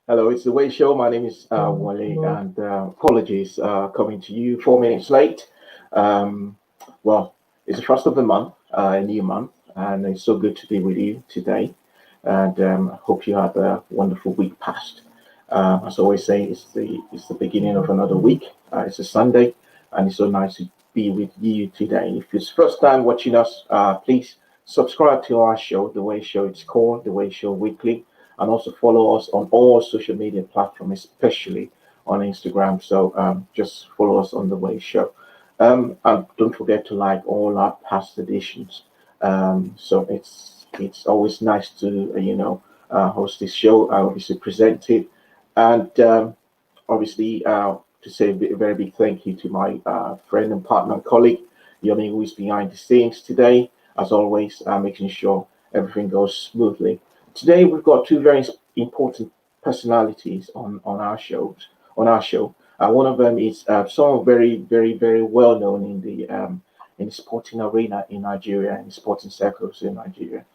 Hello, it's the Way Show. My name is Wole, and apologies coming to you 4 minutes late. Um, well, it's the first of the month, a new month, and it's so good to be with you today. And hope you had a wonderful week past. As I always say, it's the beginning of another week. It's a Sunday, and it's so nice to be with you today. If it's first time watching us, please subscribe to our show, The Way Show. It's called The Way Show Weekly, and also follow us on all social media platforms, especially on Instagram. So just follow us on The Way Show. And don't forget to like all our past editions. So it's always nice to host this show. I obviously present it, and obviously to say a very big thank you to my friend and partner and colleague Yomi, who is behind the scenes today, as always, making sure everything goes smoothly. Today we've got two very important personalities on our shows on our show. One of them is someone very well known in the sporting arena in Nigeria, in sporting circles in Nigeria.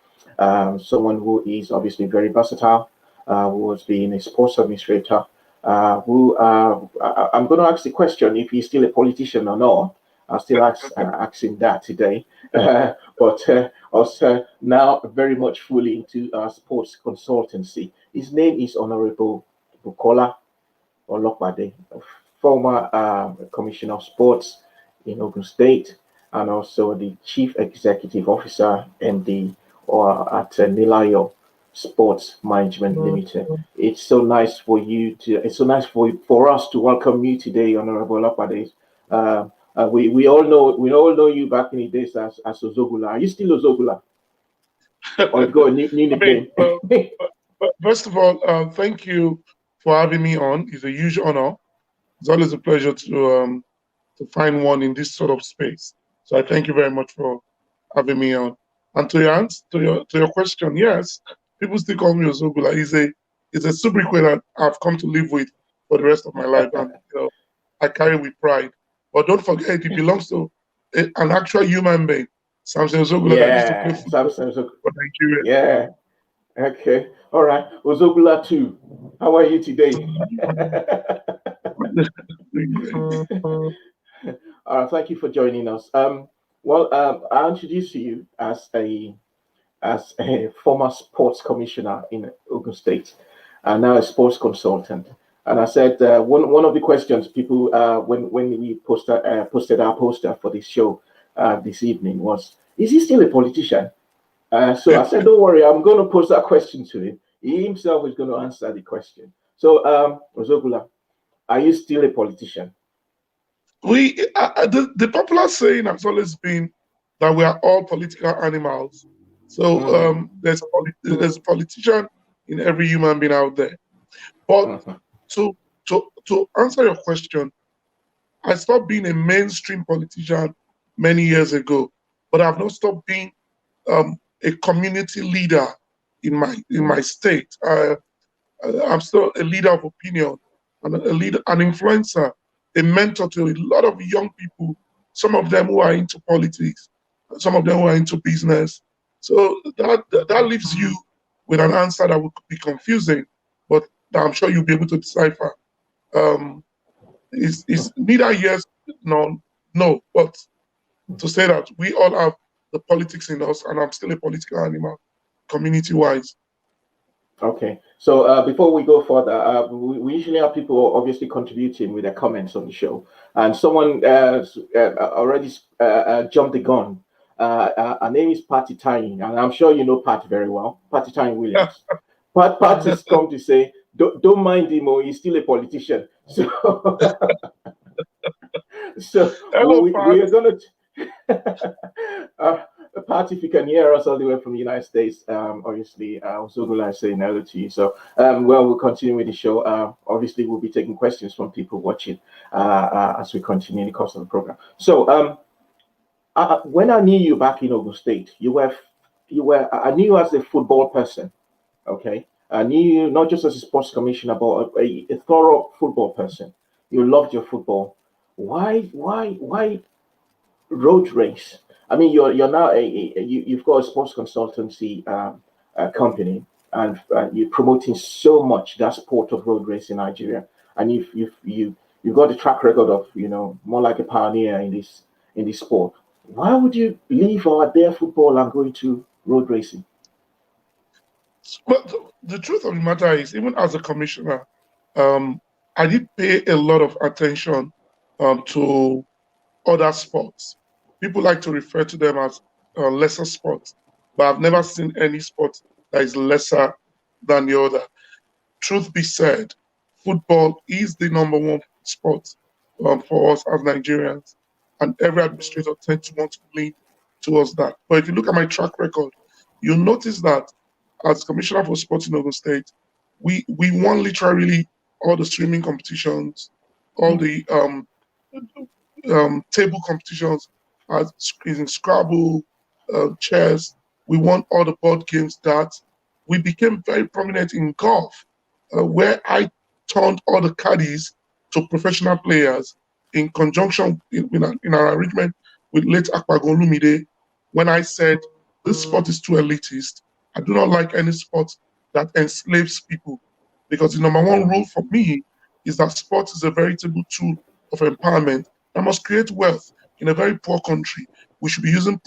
Someone who is obviously very versatile, who has been a sports administrator. I'm going to ask the question if he's still a politician or not. I'll still asking that today. But also now very much fully into sports consultancy. His name is Honorable Bukola Olopade, former Commissioner of Sports in Ogun State, and also the Chief Executive Officer MD or at Nilayo Sports Management Limited. It's so nice for us to welcome you today, Honorable Olopade. We all know you back in the days as Ozogula. Are you still Ozogula? Or you got a new I mean, nickname? first of all, thank you for having me on. It's a huge honor. It's always a pleasure to find one in this sort of space. So I thank you very much for having me on. And to your answer, to your question, yes, people still call me Ozogula. It's a sobriquet that I've come to live with for the rest of my life, and I carry with pride. But don't forget, it belongs to an actual human being, Samson Ozogula, that used to play Yeah, football for Nigeria. yeah. Okay. All right. Ozogula too. How are you today? Thank you for joining us. I'll introduce you as a former sports commissioner in Ogun State, and now a sports consultant. And I said one of the questions people when we posted our poster for this show this evening was, is he still a politician? So I said, don't worry, I'm going to pose that question to him. He himself is going to answer the question. So, Ozogula, are you still a politician? The popular saying has always been that we are all political animals. So Mm, there's a politician in every human being out there. But mhm, to answer your question, I stopped being a mainstream politician many years ago, but I've not stopped being a community leader in my mm, state. I'm still a leader of opinion and a leader, an influencer, a mentor to a lot of young people. Some of them who are into politics, some of them who are into business. So that leaves you with an answer that would be confusing, but that I'm sure you'll be able to decipher. Um, is neither yes nor no, but to say that we all have the politics in us, and I'm still a political animal, community wise. Okay. So before we go further, we usually have people obviously contributing with their comments on the show, and someone already jumped the gun. Her name is Patty Tying, and I'm sure you know Pat very well. Patty Tying Williams. Pat has come to say, don't mind him, or he's still a politician. So, so Hello, we Pat. are going to. uh, Pat, if you can hear us all the way from the United States, obviously, Zogula is saying hello to you. So, we'll continue with the show. Obviously, we'll be taking questions from people watching as we continue the course of the program. So, when I knew you back in Ogun State, I knew you as a football person. Okay, I knew you not just as a sports commissioner, but a thorough football person. You loved your football. Why road race? I mean, you're now you've got a sports consultancy company. and you're promoting so much that sport of road racing in Nigeria, and you've got a track record of more like a pioneer in this sport. Why would you leave our bare football and go into road racing? But the truth of the matter is, even as a commissioner, I did pay a lot of attention to other sports. People like to refer to them as lesser sports, but I've never seen any sport that is lesser than the other. Truth be said, football is the number one sport for us as Nigerians, and every administrator tends to want to lean towards that. But if you look at my track record, you'll notice that as Commissioner for Sports in Ogun State, we won literally all the swimming competitions, all the table competitions, as in Scrabble, chess. We won all the board games. That we became very prominent in golf, where I turned all the caddies to professional players in conjunction in our arrangement with late Akpago Olumide, when I said this sport is too elitist. I do not like any sport that enslaves people, because the number one rule for me is that sport is a veritable tool of empowerment that must create wealth. In a very poor country, we should be using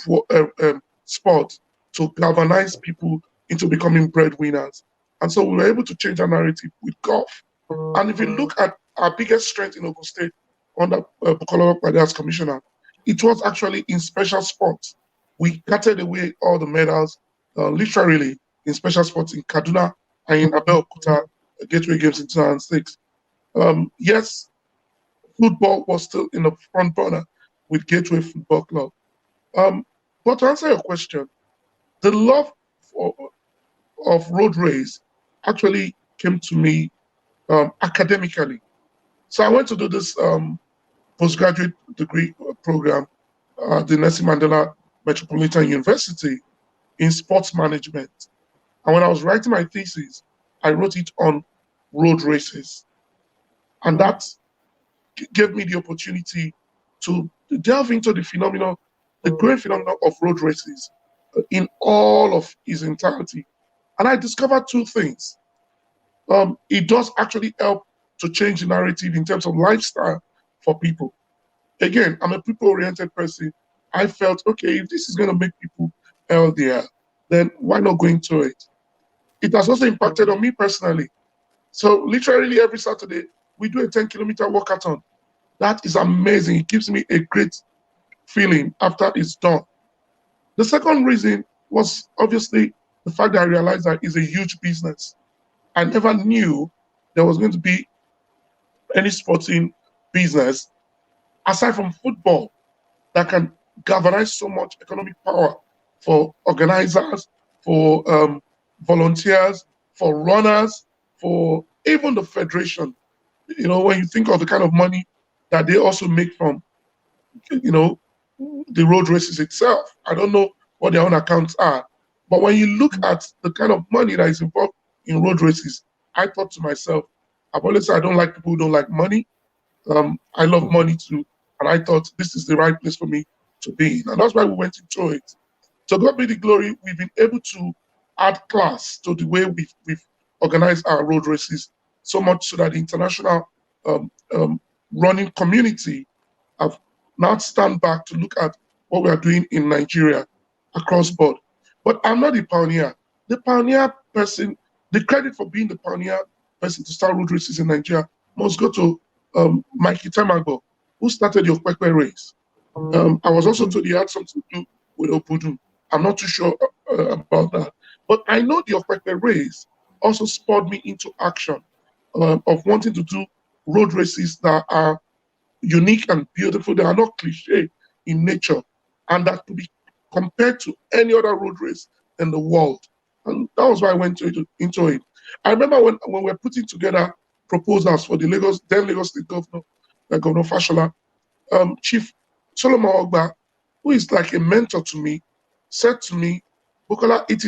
sport to galvanize people into becoming breadwinners. And so we were able to change our narrative with golf. And if you look at our biggest strength in Ogun State under Bukola Olopade as commissioner, it was actually in special sports. We carted away all the medals, literally in special sports in Kaduna and in Abeokuta Gateway Games in 2006. Yes, football was still in the front burner with Gateway Football Club. But to answer your question, the love of road race actually came to me academically. So I went to do this postgraduate degree program at the Nelson Mandela Metropolitan University in sports management. And when I was writing my thesis, I wrote it on road races. And that gave me the opportunity to delve into the phenomenon, the great phenomenon of road races in all of its entirety. And I discovered two things. It does actually help to change the narrative in terms of lifestyle for people. Again, I'm a people-oriented person. I felt, okay, if this is going to make people healthier, then why not go into it? It has also impacted on me personally. So literally every Saturday, we do a 10-kilometer walkathon. That is amazing. It gives me a great feeling after it's done. The second reason was obviously the fact that I realized that it's a huge business. I never knew there was going to be any sporting business aside from football that can galvanize so much economic power for organizers, for volunteers, for runners, for even the federation. When you think of the kind of money that they also make from, the road races itself. I don't know what their own accounts are, but when you look at the kind of money that is involved in road races, I thought to myself, I've always said I don't like people who don't like money. I love money too, and I thought this is the right place for me to be in, and that's why we went into it. So God be the glory, we've been able to add class to the way we've organized our road races, so much so that the international running community have now stand back to look at what we are doing in Nigeria across board. But I'm not the pioneer. The pioneer person, the credit for being the pioneer person to start road races in Nigeria must go to Mikey Tamago, who started the Okpekpe race. I was also told he had something to do with Obudu. I'm not too sure about that. But I know the Okpekpe race also spurred me into action of wanting to do road races that are unique and beautiful. They are not cliche in nature, and that could be compared to any other road race in the world. And that was why I went into it. I remember when we were putting together proposals for the then Lagos State Governor, Governor Fashola, Chief Solomon Ogba, who is like a mentor to me, said to me, Bukola, it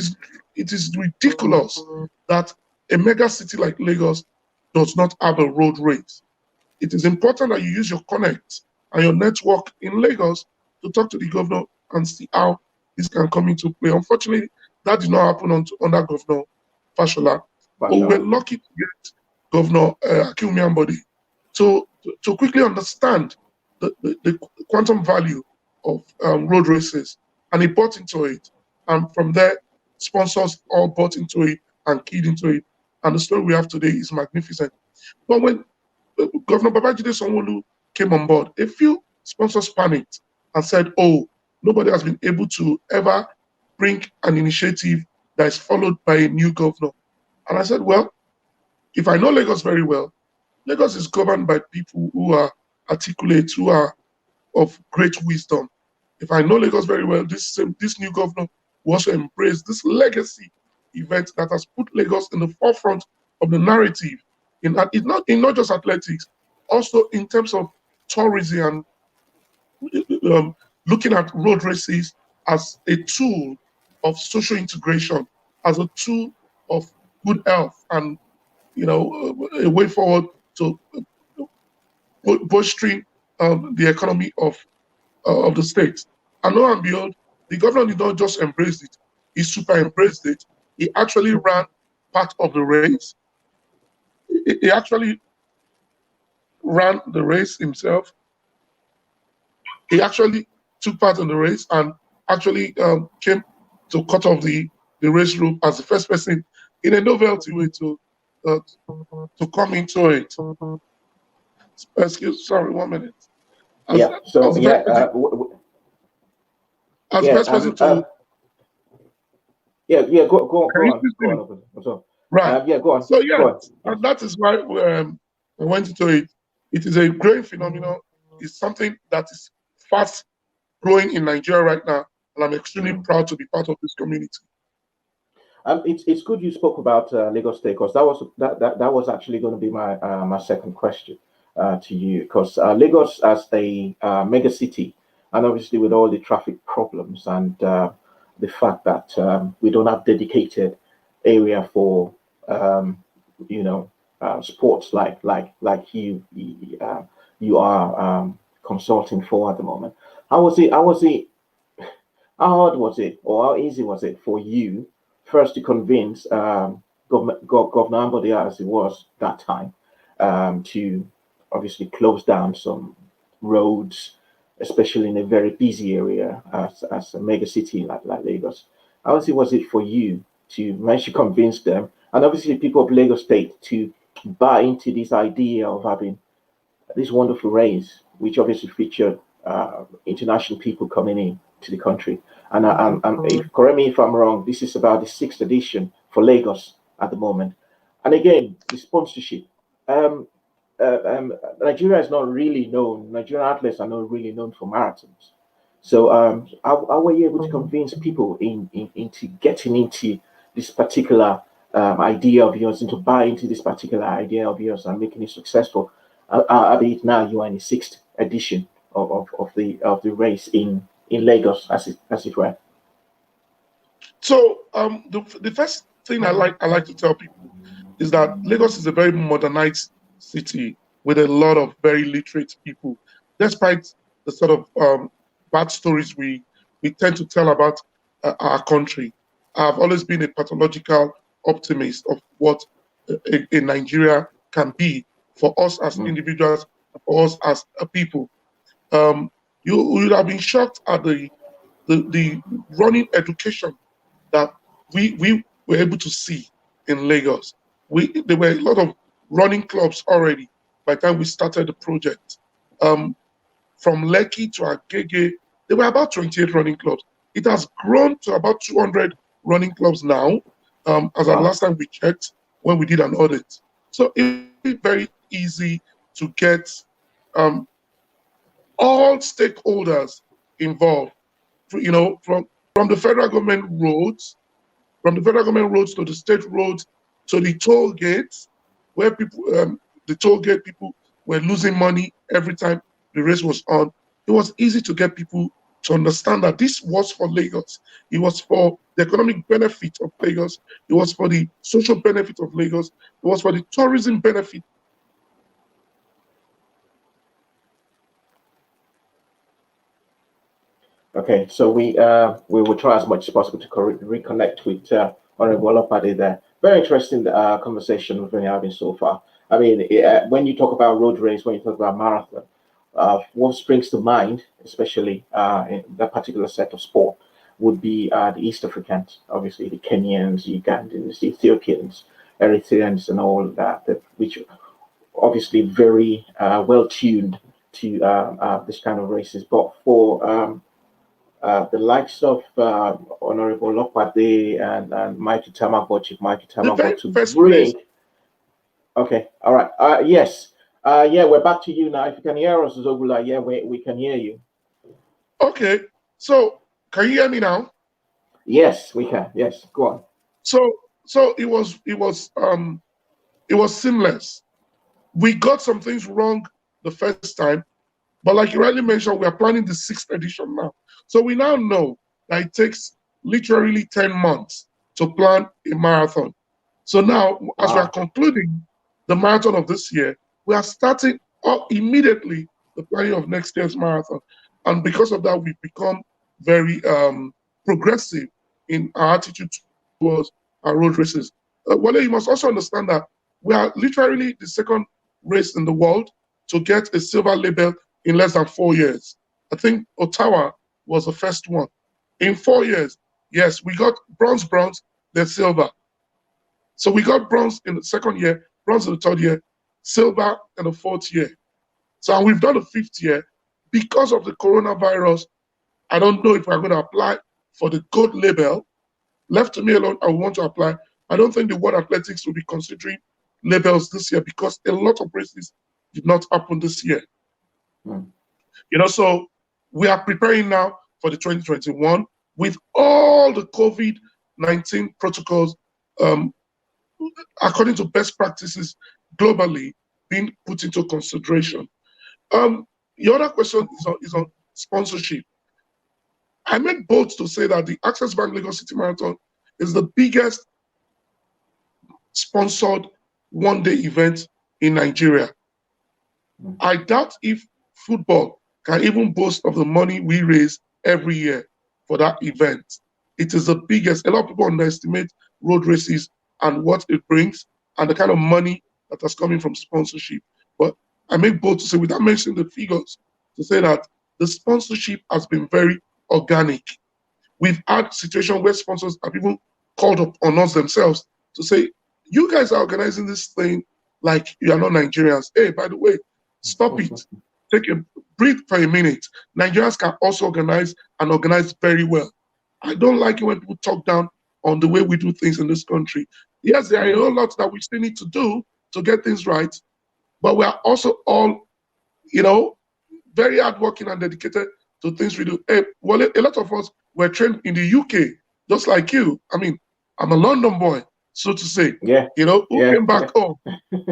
is ridiculous that a mega city like Lagos does not have a road race. It is important that you use your connect and your network in Lagos to talk to the governor and see how this can come into play. Unfortunately, that did not happen under Governor Fashola. But we were Basho. lucky to get Governor Akintunde to quickly understand the quantum value of road races, and he bought into it. And from there, sponsors all bought into it and keyed into it. And the story we have today is magnificent. But when Governor Babajide Sanwo-Olu came on board, a few sponsors panicked and said, "Oh, nobody has been able to ever bring an initiative that is followed by a new governor." And I said, well, if I know Lagos very well, Lagos is governed by people who are articulate, who are of great wisdom. If I know Lagos very well, this new governor will also embrace this legacy event that has put Lagos in the forefront of the narrative in not just athletics, also in terms of tourism and looking at road races as a tool of social integration, as a tool of good health, and a way forward to bolstering the economy of the state. And lo and behold, the governor did not just embrace it; he super embraced it. He actually ran part of the race. He actually ran the race himself. He actually took part in the race and actually came to cut off the race route as the first person in a novelty way to come into it. Sorry, 1 minute. Yeah. So As yeah. as Yeah. first person to Yeah. Yeah. Go can you on. please Go see me? on. So, Right. yeah. Go on. So yeah, Go on. Yes. and that is why I went into it. It is a growing phenomenon. It's something that is fast growing in Nigeria right now, and I'm extremely proud to be part of this community. It's good you spoke about Lagos State, because that was actually going to be my second question to you, because Lagos as a mega city, and obviously with all the traffic problems and the fact that we don't have dedicated area for you know sports like you are consulting for at the moment. How was it? How hard was it, or how easy was it for you first to convince Governor Ambode, as it was that time, to obviously close down some roads, especially in a very busy area as a mega city like Lagos? How easy was it for you to manage to convince them, and obviously people of Lagos State, to buy into this idea of having this wonderful race, which obviously featured international people coming in to the country? And correct me if I'm wrong, this is about the sixth edition for Lagos at the moment. And again, the sponsorship. Um, Nigeria is not really known. Nigerian athletes are not really known for marathons. So, how were you able to convince people into getting into this particular idea of yours, and to buy into this particular idea of yours and making it successful? Albeit now you are in the sixth edition of the race in Lagos, as it were. So the first thing I like to tell people is that Lagos is a very modernized city with a lot of very literate people, despite the sort of bad stories we tend to tell about our country. I've always been a pathological optimist of what a Nigeria can be for us as individuals, for us as a people. Um, you would have been shocked at the running education that we were able to see in Lagos. There were a lot of running clubs already by the time we started the project. Um, from Lekki to Agege, there were about 28 running clubs. It has grown to about 200 running clubs now, as at Wow. last time we checked when we did an audit. So it's very easy to get um, all stakeholders involved. From the federal government roads, to the state roads, to the toll gates, where the toll gate people were losing money every time the race was on. It was easy to get people to understand that this was for Lagos. It was for the economic benefit of Lagos. It was for the social benefit of Lagos. It was for the tourism benefit. Okay, so we will try as much as possible to reconnect with Honorable Olopade there. Very interesting conversation we've been having so far. I mean, when you talk about road race, when you talk about marathon, what springs to mind, especially in that particular set of sport, would be the East Africans, obviously the Kenyans, the Ugandans, the Ethiopians, Eritreans, and all that which obviously very well tuned to this kind of races. But for the likes of Honorable Olopade and Mikey Tamago, Chief Mikey The Tamago, very to first bring. place. Okay, all right. Yes. Yeah, we're back to you now. If you can hear us, Zobula, yeah, we can hear you. Okay, so can you hear me now? Yes, we can. Yes, go on. So it was seamless. We got some things wrong the first time, but like you rightly mentioned, we are planning the sixth edition now. So we now know that it takes literally 10 months to plan a marathon. So now, as we are Wow. concluding the marathon of this year, we are starting up immediately the planning of next year's marathon. And because of that, we've become very progressive in our attitude towards our road races. Wale, you must also understand that we are literally the second race in the world to get a silver label in less than 4 years. I think Ottawa was the first one. In 4 years, yes, we got bronze, then silver. So we got bronze in the second year, bronze in the third year, silver in the fourth year. So and we've done the fifth year. Because of the coronavirus, I don't know if we're going to apply for the gold label. Left to me alone, I want to apply. I don't think the World Athletics will be considering labels this year because a lot of races did not happen this year. Mm. So we are preparing now for the 2021 with all the COVID-19 protocols um, according to best practices globally being put into consideration. The other question is on sponsorship. I make bold to say that the Access Bank Lagos City Marathon is the biggest sponsored one-day event in Nigeria. Mm. I doubt if football can even boast of the money we raise every year for that event. It is the biggest. A lot of people underestimate road races and what it brings and the kind of money that has coming from sponsorship. But I make bold to say, without mentioning the figures, to say that the sponsorship has been very organic. We've had situations where sponsors have even called up on us themselves to say, you guys are organizing this thing like you are not Nigerians. Hey, by the way, stop it. Take a breathe for a minute. Nigerians can also organize and organize very well. I don't like it when people talk down on the way we do things in this country. Yes, there are a whole lot that we still need to do to get things right, but we are also all, very hardworking and dedicated to things we do. Well, a lot of us were trained in the UK, just like you. I mean, I'm a London boy, so to say, Yeah, who yeah, came back home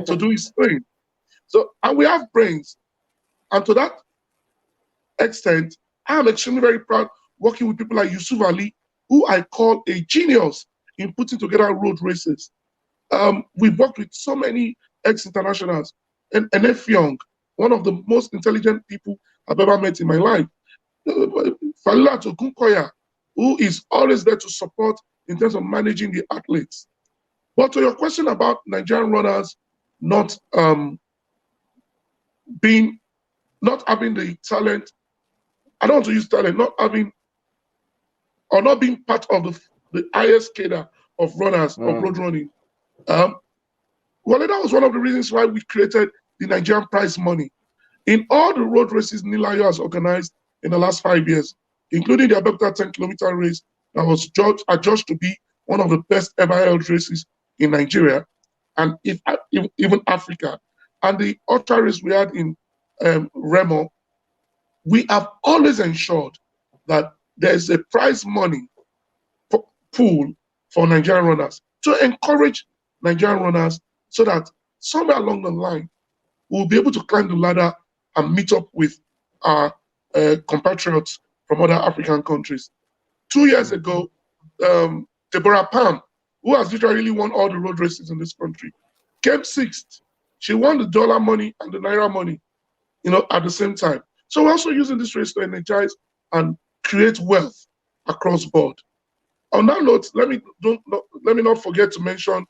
to do his thing. So, and we have brains. And to that extent, I am extremely very proud working with people like Yusuf Ali, who I call a genius in putting together road races. We've worked with so many ex-internationals, and F. Young, one of the most intelligent people I've ever met in my life. Falila Tokunkoya, who is always there to support in terms of managing the athletes. But to your question about Nigerian runners not not having the talent, I don't want to use talent, not having or not being part of the highest cadre of runners of mm. road running. Um, well, that was one of the reasons why we created the Nigerian prize money. In all the road races Nilayo has organized in the last 5 years, including the Abeokuta 10-kilometer race that was adjudged to be one of the best ever held races in Nigeria and even Africa, and the ultra race we had in Remo, we have always ensured that there is a prize money pool for Nigerian runners to encourage Nigerian runners so that somewhere along the line, we'll be able to climb the ladder and meet up with our compatriots from other African countries. 2 years ago, Deborah Palm, who has literally won all the road races in this country, came sixth. She won the dollar money and the naira money, at the same time. So we're also using this race to energize and create wealth across board. On that note, let me not forget to mention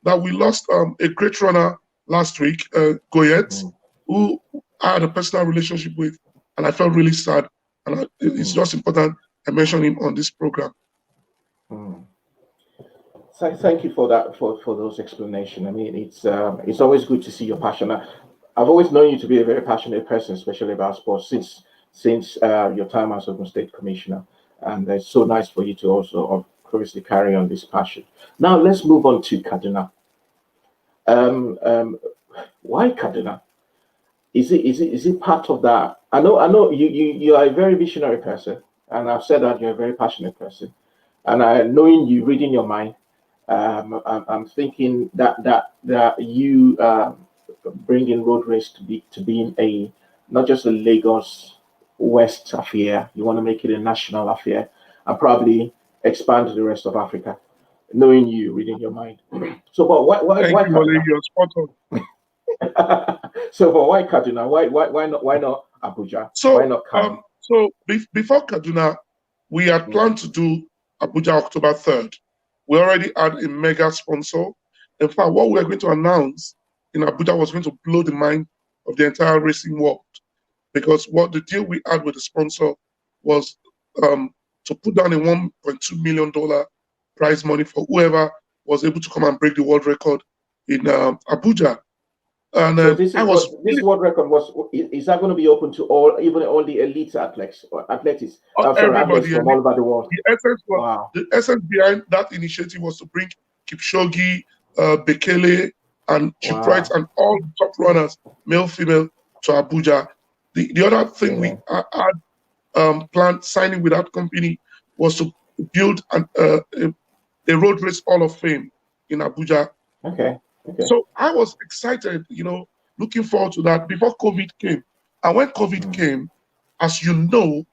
that we lost a great runner last week, Goyet, who I had a personal relationship with, and I felt really sad. And it's just important I mention him on this program. So thank you for that, for those explanations. I mean, it's always good to see your passion. I've always known you to be a very passionate person, especially about sports, since your time as Ogun State Commissioner, and it's so nice for you to also obviously carry on this passion. Now let's move on to Kaduna. Um, um, why Kaduna? Is it part of that? I know you are a very visionary person, and I've said that you're a very passionate person. And knowing you, reading your mind, I'm thinking that you bringing road race to being a not just a Lagos West affair. You want to make it a national affair, and probably expand to the rest of Africa. Knowing you, reading your mind. So, but Thank why you, Wole. Kaduna? You're spot on. So, but why Kaduna? Why not Abuja? Why So, not Kano? before Kaduna, we had planned to do Abuja October 3rd. We already had a mega sponsor. In fact, what we were going to announce in Abuja was going to blow the mind of the entire racing world, because what the deal we had with the sponsor was to put down a $1.2 million prize money for whoever was able to come and break the world record in Abuja. And So this I is was what this world record was. Is that going to be open to all, even all the elite athletes or athletes? Sorry, athletes everybody. from all over the world. The Wow. essence behind that initiative was to bring Kipchoge, Bekele, and Chipwright Wow. and all the top runners, male, female, to Abuja. The other thing we Yeah. had planned signing with that company was to build a road race hall of fame in Abuja. Okay. Okay. So I was excited, looking forward to that before COVID came. And when COVID Mm. came, as you know,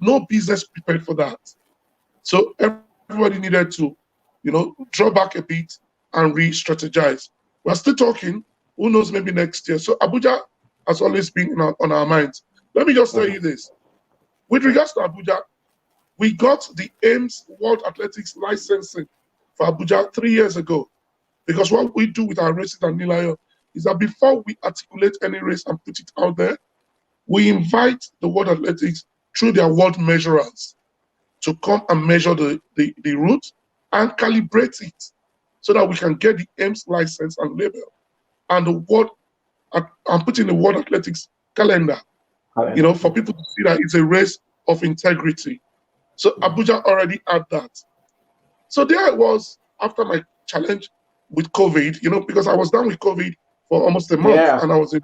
no business prepared for that. So everybody needed to, draw back a bit and re-strategize. We're still talking. Who knows? Maybe next year. So Abuja has always been on our minds. Let me just tell you this: with regards to Abuja, we got the AIMS World Athletics licensing for Abuja 3 years ago. Because what we do with our races at Nilayo is that before we articulate any race and put it out there, we invite the World Athletics through their world measurers to come and measure the route and calibrate it so that we can get the AIMS license and label and put in the World Athletics calendar, for people to see that it's a race of integrity. So Abuja already had that. So there I was after my challenge with COVID, because I was done with COVID for almost a month, Yeah. and I was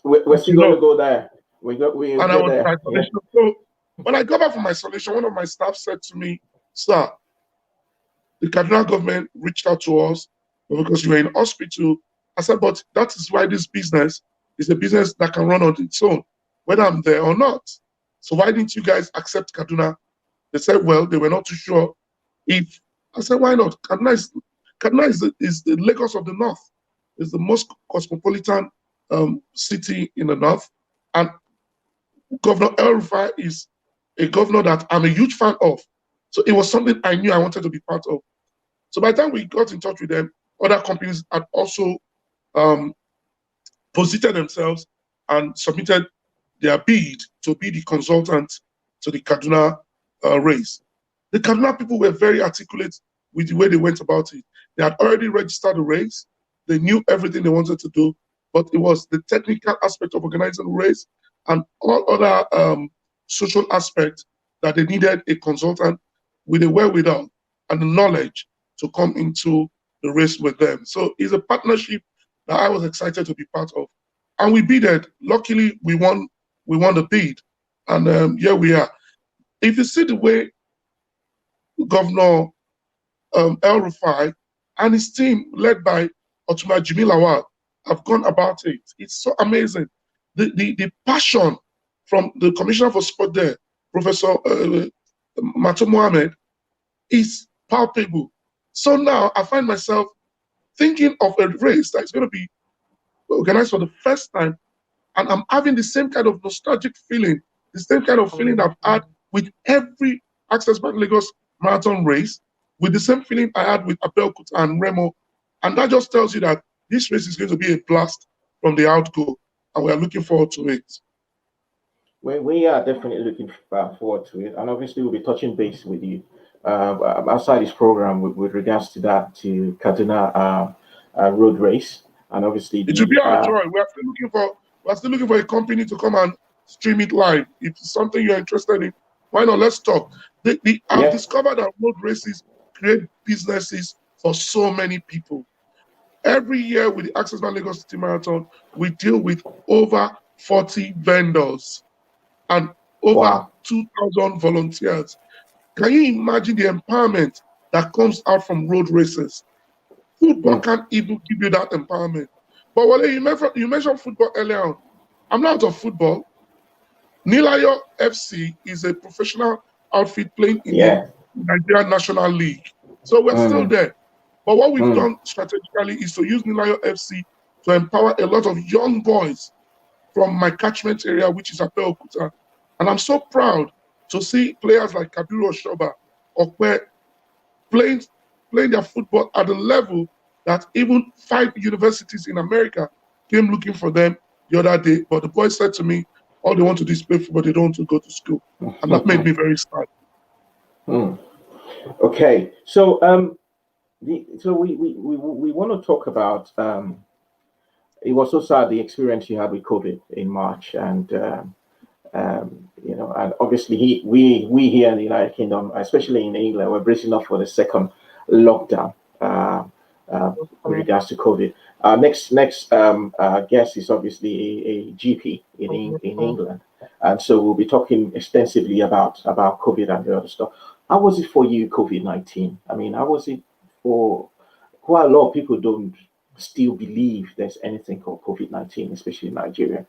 We're still going to go there. We and I get was in there. Yeah. isolation. So when I got back from isolation, one of my staff said to me, "Sir, the Kaduna government reached out to us because you were in hospital." I said, "But that is why this business is a business that can run on its own, whether I'm there or not. So why didn't you guys accept Kaduna?" They said, well, they were not too sure if. I said, why not? Kaduna is the Lagos of the North. It's the most cosmopolitan city in the North. And Governor El-Rufai is a governor that I'm a huge fan of. So it was something I knew I wanted to be part of. So by the time we got in touch with them, other companies had also positioned themselves and submitted their bid to be the consultant to the Kaduna race. The Kaduna people were very articulate with the way they went about it. They had already registered the race. They knew everything they wanted to do, but it was the technical aspect of organizing the race and all other social aspects that they needed a consultant with the wherewithal and the knowledge to come into the race with them. So it's a partnership that I was excited to be part of. And we bidded. Luckily, we won the bid. And here we are. If you see the way Governor El-Rufai and his team, led by Otuma Jimi Lawal, have gone about it, it's so amazing. The passion from the Commissioner for Sport there, Professor Mato Mohammed, is palpable. So now I find myself thinking of a race that is going to be organized for the first time, and I'm having the same kind of nostalgic feeling, the same kind of feeling I've had with every Access Bank Lagos marathon race, with the same feeling I had with Abelkut and Remo And that just tells you that this race is going to be a blast from the outgo, and we are looking forward to it. We are definitely looking forward to it, and obviously we'll be touching base with you outside this program with regards to that, to Kaduna road race, and obviously It will be the our joy. We are still looking for a company to come and stream it live. If it's something you're interested in, why not? Let's talk. I've yeah. discovered that road races create businesses for so many people. Every year with the Access Bank Lagos City Marathon, we deal with over 40 vendors and over Wow. 2,000 volunteers. Can you imagine the empowerment that comes out from road races? Football Mm. can't even give you that empowerment. But Wale, you mentioned football earlier on. I'm not out of football. Nilayo FC is a professional outfit playing in the Yeah. Nigerian National League. So we're still Mm. there. But what we've Mm. done strategically is to use Nilayo FC to empower a lot of young boys from my catchment area, which is Abeokuta. And I'm so proud to see players like Kabiru Oshoba Okwe playing, playing their football at the level that even 5 universities in America came looking for them the other day. But the boys said to me, all they want to do is play football, they don't want to go to school. And that made me very sad. Mm. Okay, so we want to talk about it was so sad the experience you had with COVID in March, and and obviously we here in the United Kingdom, especially in England, we're bracing up for the second lockdown with regards to COVID. Next guest is obviously a GP in England, and so we'll be talking extensively about COVID and the other stuff. How was it for you, COVID-19? I mean, how was it for quite a lot of people don't still believe there's anything called COVID-19, especially in Nigeria.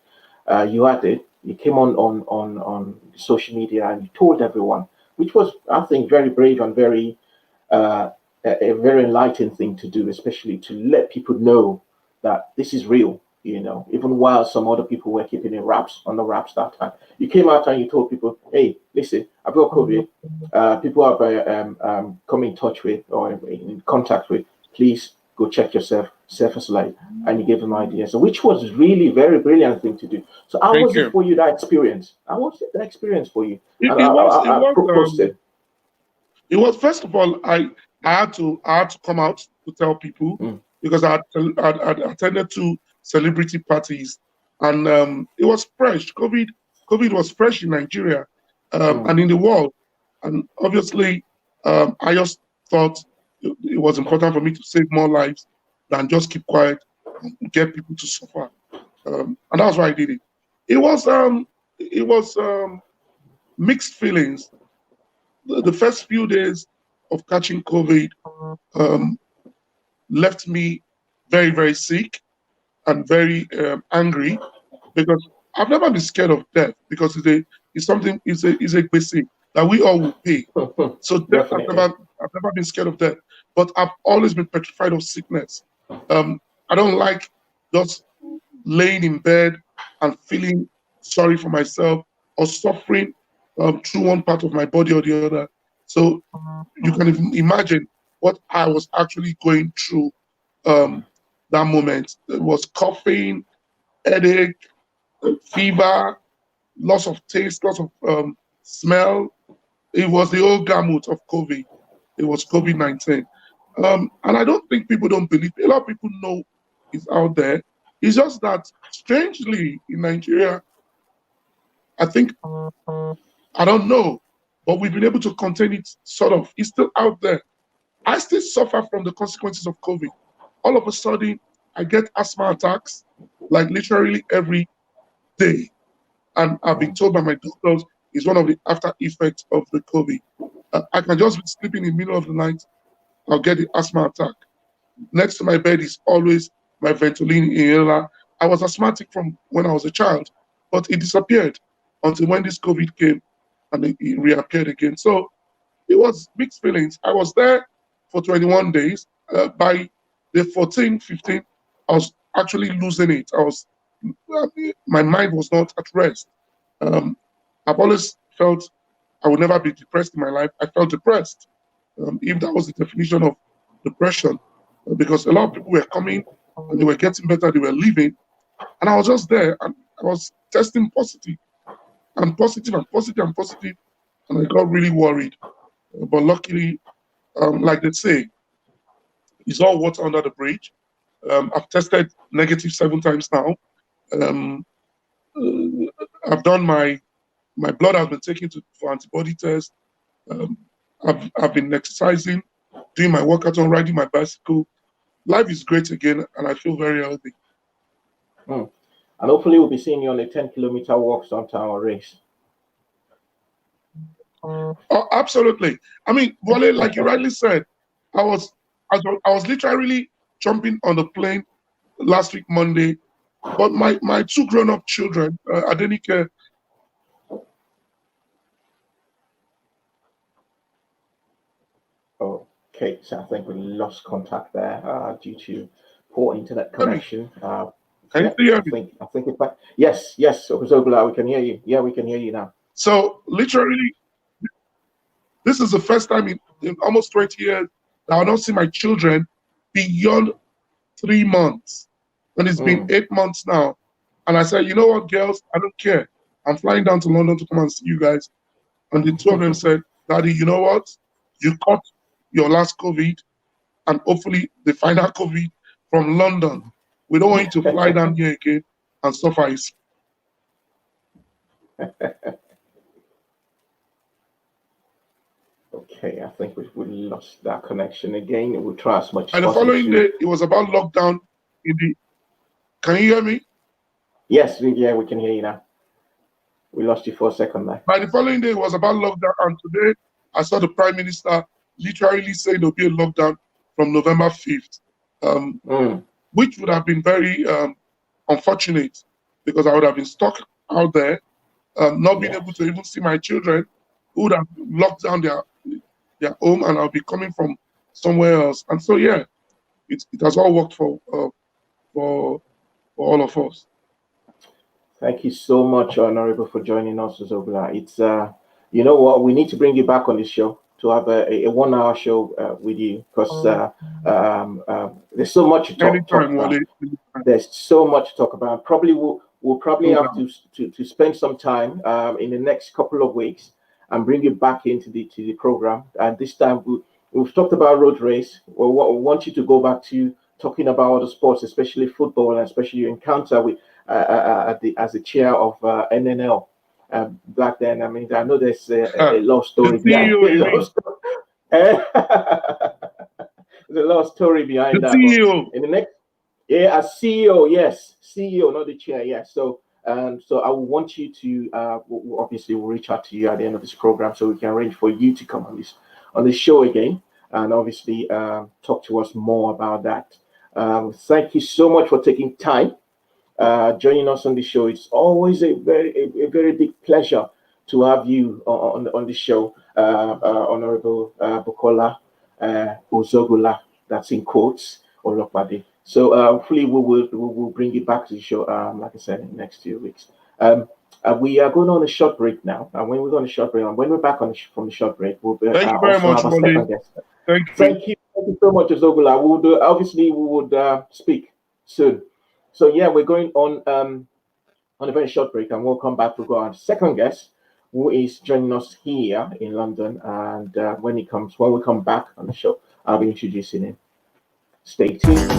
You had it. You came on social media and you told everyone, which was, I think, very brave and very a very enlightening thing to do, especially to let people know that this is real. Even while some other people were keeping it wraps on the wraps that time, you came out and you told people, "Hey, listen, I've got COVID. People have come in touch with or in contact with. Please go check yourself, self-isolate," and you gave them ideas, so which was really very brilliant thing to do. So how Thank was it you. for you, that experience? How was it, that experience for you? It, And it was it I was posted. it was first of all I had to come out to tell people Mm, because I'd attended 2 celebrity parties and it was fresh. COVID was fresh in Nigeria mm, and in the world, and obviously I just thought it was important for me to save more lives than just keep quiet and get people to suffer, and that's why I did it. It was mixed feelings. The first few days of catching COVID um, left me very, very sick and very angry because I've never been scared of death because it's a basic that we all will pay. So death, definitely. I've never been scared of death, but I've always been petrified of sickness. I don't like just laying in bed and feeling sorry for myself or suffering through one part of my body or the other. So you can even imagine what I was actually going through that moment. It was coughing, headache, fever, loss of taste, loss of smell. It was the old gamut of COVID. It was COVID-19. And I don't think people don't believe. A lot of people know it's out there. It's just that strangely in Nigeria, I think, I don't know, but we've been able to contain it sort of. It's still out there. I still suffer from the consequences of COVID. All of a sudden, I get asthma attacks, like literally every day. And I've been Mm, told by my doctors it's one of the after effects of the COVID. I can just be sleeping in the middle of the night, I'll get the asthma attack. Next to my bed is always my Ventolin inhaler. I was asthmatic from when I was a child, but it disappeared until when this COVID came and it reappeared again. So it was mixed feelings. I was there for 21 days. By the 14, 15, I was actually losing it. My mind was not at rest. Um, I've always felt I would never be depressed in my life. I felt depressed, if that was the definition of depression. because a lot of people were coming and they were getting better, they were leaving. And I was just there and I was testing positive and positive and positive and positive. And I got really worried. But luckily, like they say, it's all water under the bridge. I've tested negative 7 times now. I've done my blood has been taken for antibody test. I've been exercising, doing my workout on riding my bicycle. Life is great again, and I feel very healthy. And hopefully we'll be seeing you on a 10-kilometer walk sometime or race. Oh, absolutely. I mean, Wole, like you rightly said, I was literally jumping on the plane last week Monday, but my 2 grown-up children, Adenike. Okay, so I think we lost contact there due to poor internet connection. Can you hear me? I think it's back. Yes, Ozogola, we can hear you. Yeah, we can hear you now. So literally, this is the first time in almost 20 years that I don't see my children beyond 3 months. And it's been 8 months now. And I said, you know what, girls, I don't care. I'm flying down to London to come and see you guys. And the 2 of them said, Daddy, you know what? You caught your last COVID, and hopefully the final COVID from London. We don't want you to fly down here again and suffer. Okay, I think we lost that connection again. We'll try as much as possible. And the following day, it was about lockdown in the... Can you hear me? Yes, we can hear you now. We lost you for a second there. By the following day, it was about lockdown, and today I saw the Prime Minister literally saying there'll be a lockdown from November 5th, which would have been very unfortunate because I would have been stuck out there, not being able to even see my children, who would have locked down their home, and I'll be coming from somewhere else. And so, yeah, it has all worked for all of us. Thank you so much, Honorable, for joining us, Ozogola. It's you know what, we need to bring you back on this show to have a 1-hour show with you, because there's so much to talk about. There's so much to talk about. Probably we'll probably have to spend some time in the next couple of weeks and bring you back into the program. And this time we've talked about road race. We want you to go back to talking about other sports, especially football, and especially your encounter with as the chair of NNL. Back then, I mean, I know there's a love story behind it. There's a love story behind that. CEO. In the next, as CEO, yes, CEO, not the chair, yes. So I want you to obviously we'll reach out to you at the end of this program so we can arrange for you to come on this show again and obviously talk to us more about that. Thank you so much for taking time. Joining us on the show. It's always a very big pleasure to have you on the show, Honorable Bukola Ozogola. That's in quotes, Olopade. So hopefully we will bring you back to the show. Like I said, in the next 2 weeks. We are going on a short break now. And when we go on a short break, and when we're back from the short break, we'll be Thank you very much, second guest. Thank you so much, Ozogola. We would speak soon. So yeah, we're going on a very short break, and we'll come back to go on second guest, who is joining us here in London. And when we come back on the show, I'll be introducing him. Stay tuned.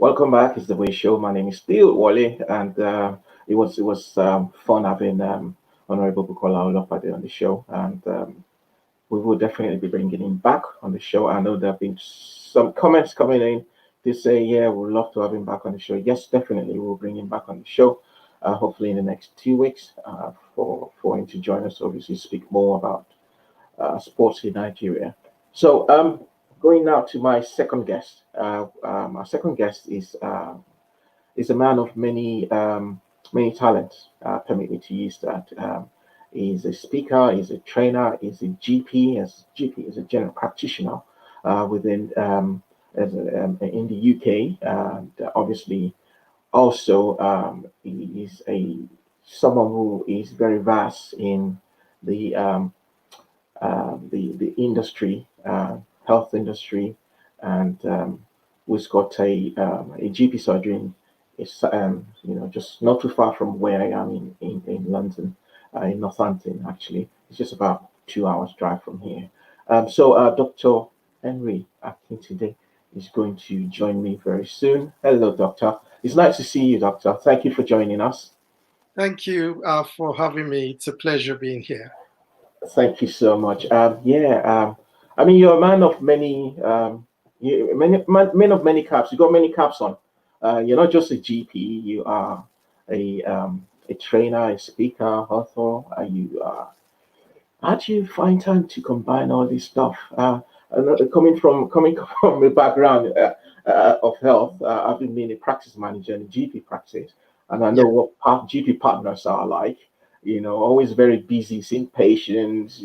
Welcome back. It's the Way Show. My name is still Wole, and it was fun having Honorable Bukola Olopade on the show, and we will definitely be bringing him back on the show. I know there have been some comments coming in to say, yeah, we'd love to have him back on the show. Yes, definitely, we'll bring him back on the show. Hopefully in the next 2 weeks, for him to join us. Obviously, speak more about sports in Nigeria. So, going now to my second guest. My second guest is a man of many talents. Permit me to use that. He's a speaker, he's a trainer, he's a GP. As GP is a general practitioner within in the UK, and obviously also he is a someone who is very vast in the the industry, health industry, and who's got a GP surgery is just not too far from where I am in London, in Northampton actually. It's just about 2 hours drive from here. So Dr. Henry Akintunde is going to join me very soon. Hello, Doctor. It's nice to see you, Doctor. Thank you for joining us. Thank you for having me. It's a pleasure being here. Thank you so much. I mean, you're a man of men of many caps. You got many caps on. You're not just a GP. You are a trainer, a speaker, author. How do you find time to combine all this stuff? Coming from a background of health, I've been a practice manager in a GP practice, and I know what GP partners are like. Always very busy, seeing patients.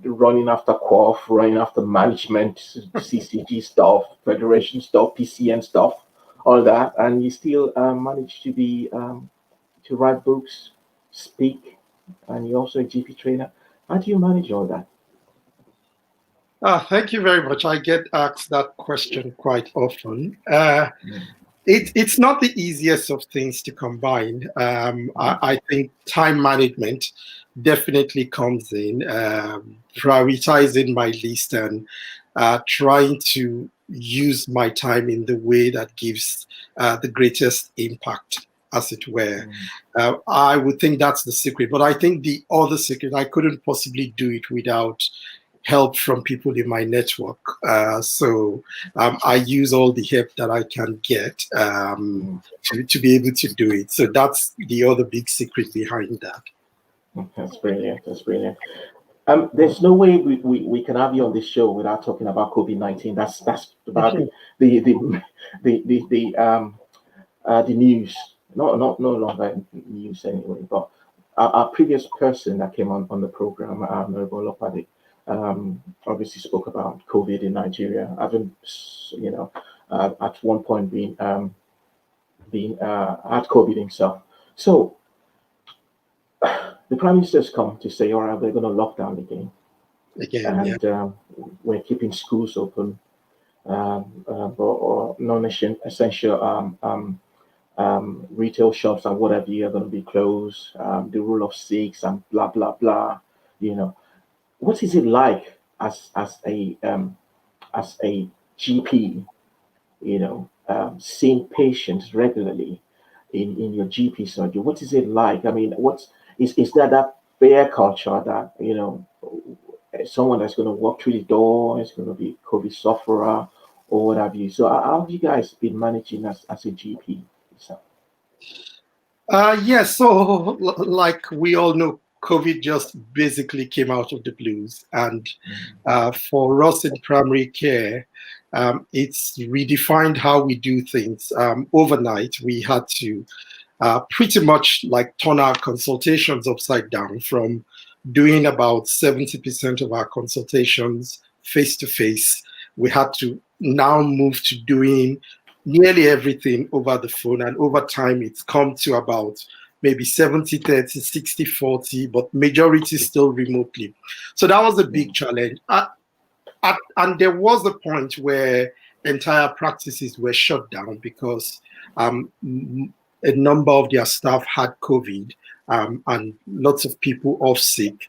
Running after QOF, running after management, CCG stuff, federation stuff, PCN stuff, all that, and you still manage to be to write books, speak, and you're also a GP trainer. How do you manage all that? Thank you very much. I get asked that question quite often. It's not the easiest of things to combine. I think time management definitely comes in, prioritizing my list and trying to use my time in the way that gives the greatest impact, as it were. I would think that's the secret. But I think the other secret, I couldn't possibly do it without help from people in my network. So I use all the help that I can get to be able to do it. So that's the other big secret behind that. That's brilliant. That's brilliant. There's no way we can have you on this show without talking about COVID-19. That's about the news. No longer news anyway. But our previous person that came on the program, Honorable Olopade, obviously spoke about COVID in Nigeria, having at one point being had COVID himself. So the Prime Minister's come to say, all right, we're going to lock down again, and we're keeping schools open, or non-essential retail shops and whatever are going to be closed. The rule of six and blah blah blah. What is it like as a GP? Seeing patients regularly in your GP surgery. What is it like? I mean, is that fair culture that someone that's going to walk through the door is going to be COVID sufferer or what have you? So how have you guys been managing as a GP? So like we all know, COVID just basically came out of the blues, and for us in primary care, it's redefined how we do things. Overnight, we had to pretty much like turn our consultations upside down, from doing about 70% of our consultations face to face. We had to now move to doing nearly everything over the phone, and over time, it's come to about maybe 70-30, 60-40, but majority still remotely. So that was a big challenge. And there was a point where entire practices were shut down because a number of their staff had COVID, and lots of people off sick.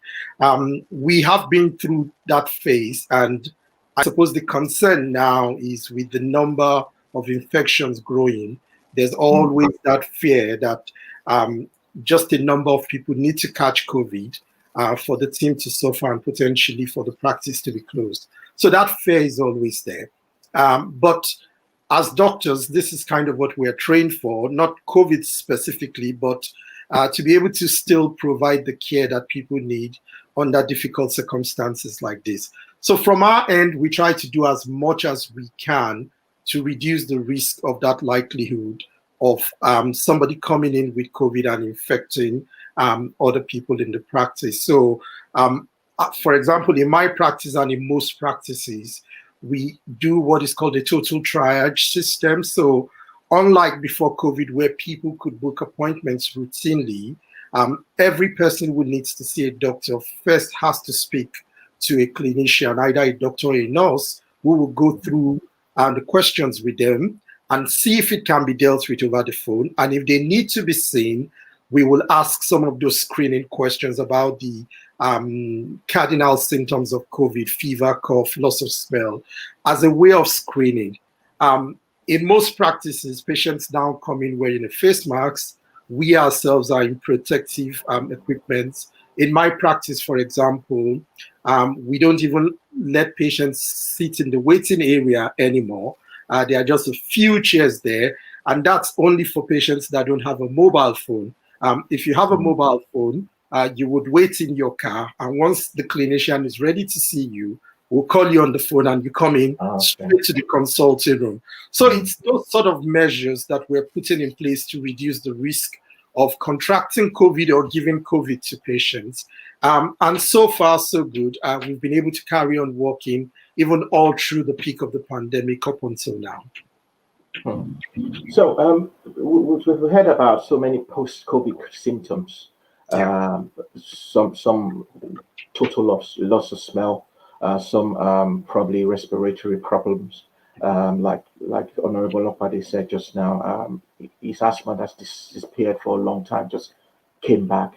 We have been through that phase, and I suppose the concern now is with the number of infections growing, there's always that fear that just a number of people need to catch COVID for the team to suffer and potentially for the practice to be closed. So that fear is always there. But as doctors, this is kind of what we're trained for, not COVID specifically, but to be able to still provide the care that people need under difficult circumstances like this. So from our end, we try to do as much as we can to reduce the risk of that likelihood of somebody coming in with COVID and infecting other people in the practice. So, for example, in my practice and in most practices, we do what is called a total triage system. So unlike before COVID, where people could book appointments routinely, every person who needs to see a doctor first has to speak to a clinician, either a doctor or a nurse, who will go through the questions with them and see if it can be dealt with over the phone. And if they need to be seen, we will ask some of those screening questions about the cardinal symptoms of COVID, fever, cough, loss of smell, as a way of screening. In most practices, patients now come in wearing a face mask. We ourselves are in protective equipment. In my practice, for example, we don't even let patients sit in the waiting area anymore. There are just a few chairs there, and that's only for patients that don't have a mobile phone. If you have a mobile phone, you would wait in your car, and once the clinician is ready to see you, we'll call you on the phone and you come in straight to the consulting room. So it's those sort of measures that we're putting in place to reduce the risk of contracting COVID or giving COVID to patients. And so far, so good. We've been able to carry on working even all through the peak of the pandemic up until now. So we've heard about so many post-COVID symptoms. Some total loss of smell, some probably respiratory problems, like Honorable Olopade said just now. His asthma that's disappeared for a long time just came back.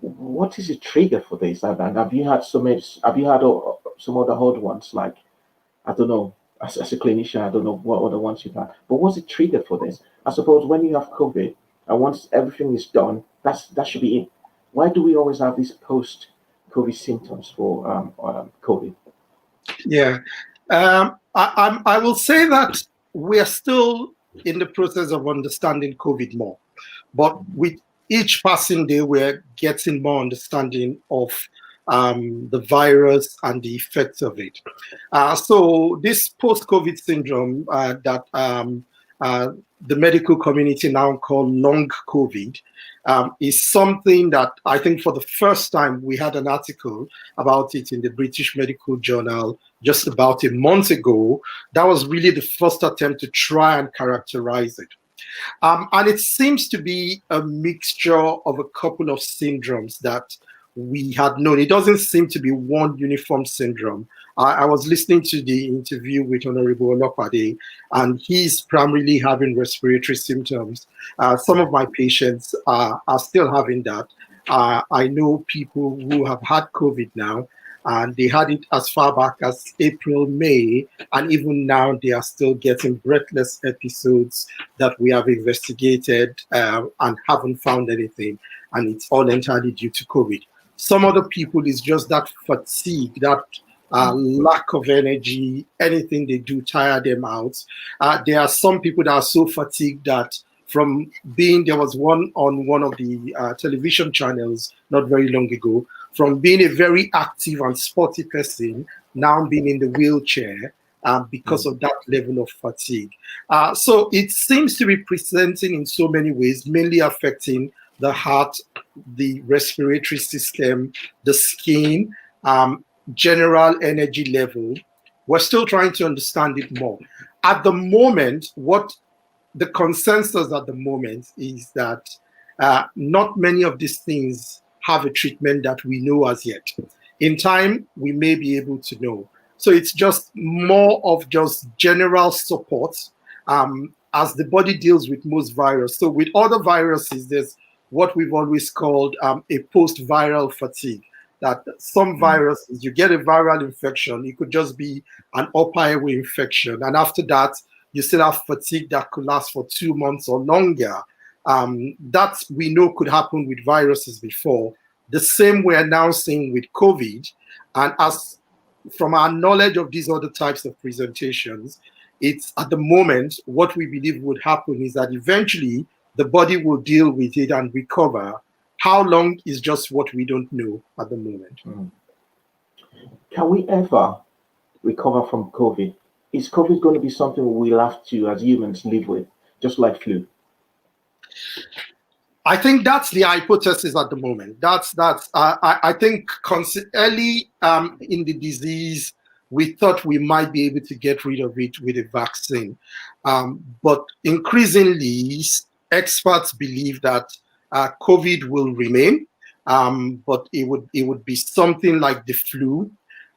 What is the trigger for this? And have you had some other odd ones, like, I don't know, as a clinician, I don't know what other ones you've had, but what's the trigger for this? I suppose when you have COVID and once everything is done, that should be it. Why do we always have these post-COVID symptoms for COVID? Yeah, I will say that we are still in the process of understanding COVID more, but with each passing day, we're getting more understanding of the virus and the effects of it. So this post-COVID syndrome that the medical community now call long COVID is something that I think for the first time we had an article about it in the British Medical Journal just about a month ago. That was really the first attempt to try and characterize it. And it seems to be a mixture of a couple of syndromes that we had known. It doesn't seem to be one uniform syndrome. I was listening to the interview with Honorable Olopade, and he's primarily having respiratory symptoms. Some of my patients are still having that. I know people who have had COVID now, and they had it as far back as April, May, and even now they are still getting breathless episodes that we have investigated and haven't found anything, and it's all entirely due to COVID. Some other people is just that fatigue, that lack of energy, anything they do tire them out. There are some people that are so fatigued that from being, there was one on one of the television channels not very long ago, from being a very active and sporty person, now being in the wheelchair because of that level of fatigue. So it seems to be presenting in so many ways, mainly affecting the heart, the respiratory system, the skin, general energy level. We're still trying to understand it more. At the moment, what the consensus at the moment is that not many of these things have a treatment that we know as yet. In time, we may be able to know. So it's just more of just general support as the body deals with most viruses. So with other viruses, there's what we've always called a post-viral fatigue. That some viruses, you get a viral infection, it could just be an upper airway infection. And after that, you still have fatigue that could last for 2 months or longer. That we know could happen with viruses before. The same we're now seeing with COVID. And as from our knowledge of these other types of presentations, it's at the moment what we believe would happen is that eventually the body will deal with it and recover. How long is just what we don't know at the moment. Can we ever recover from COVID? Is COVID going to be something we'll have to, as humans, live with, just like flu? I think that's the hypothesis at the moment. I think early in the disease, we thought we might be able to get rid of it with a vaccine. But increasingly, experts believe that COVID will remain, but it would be something like the flu,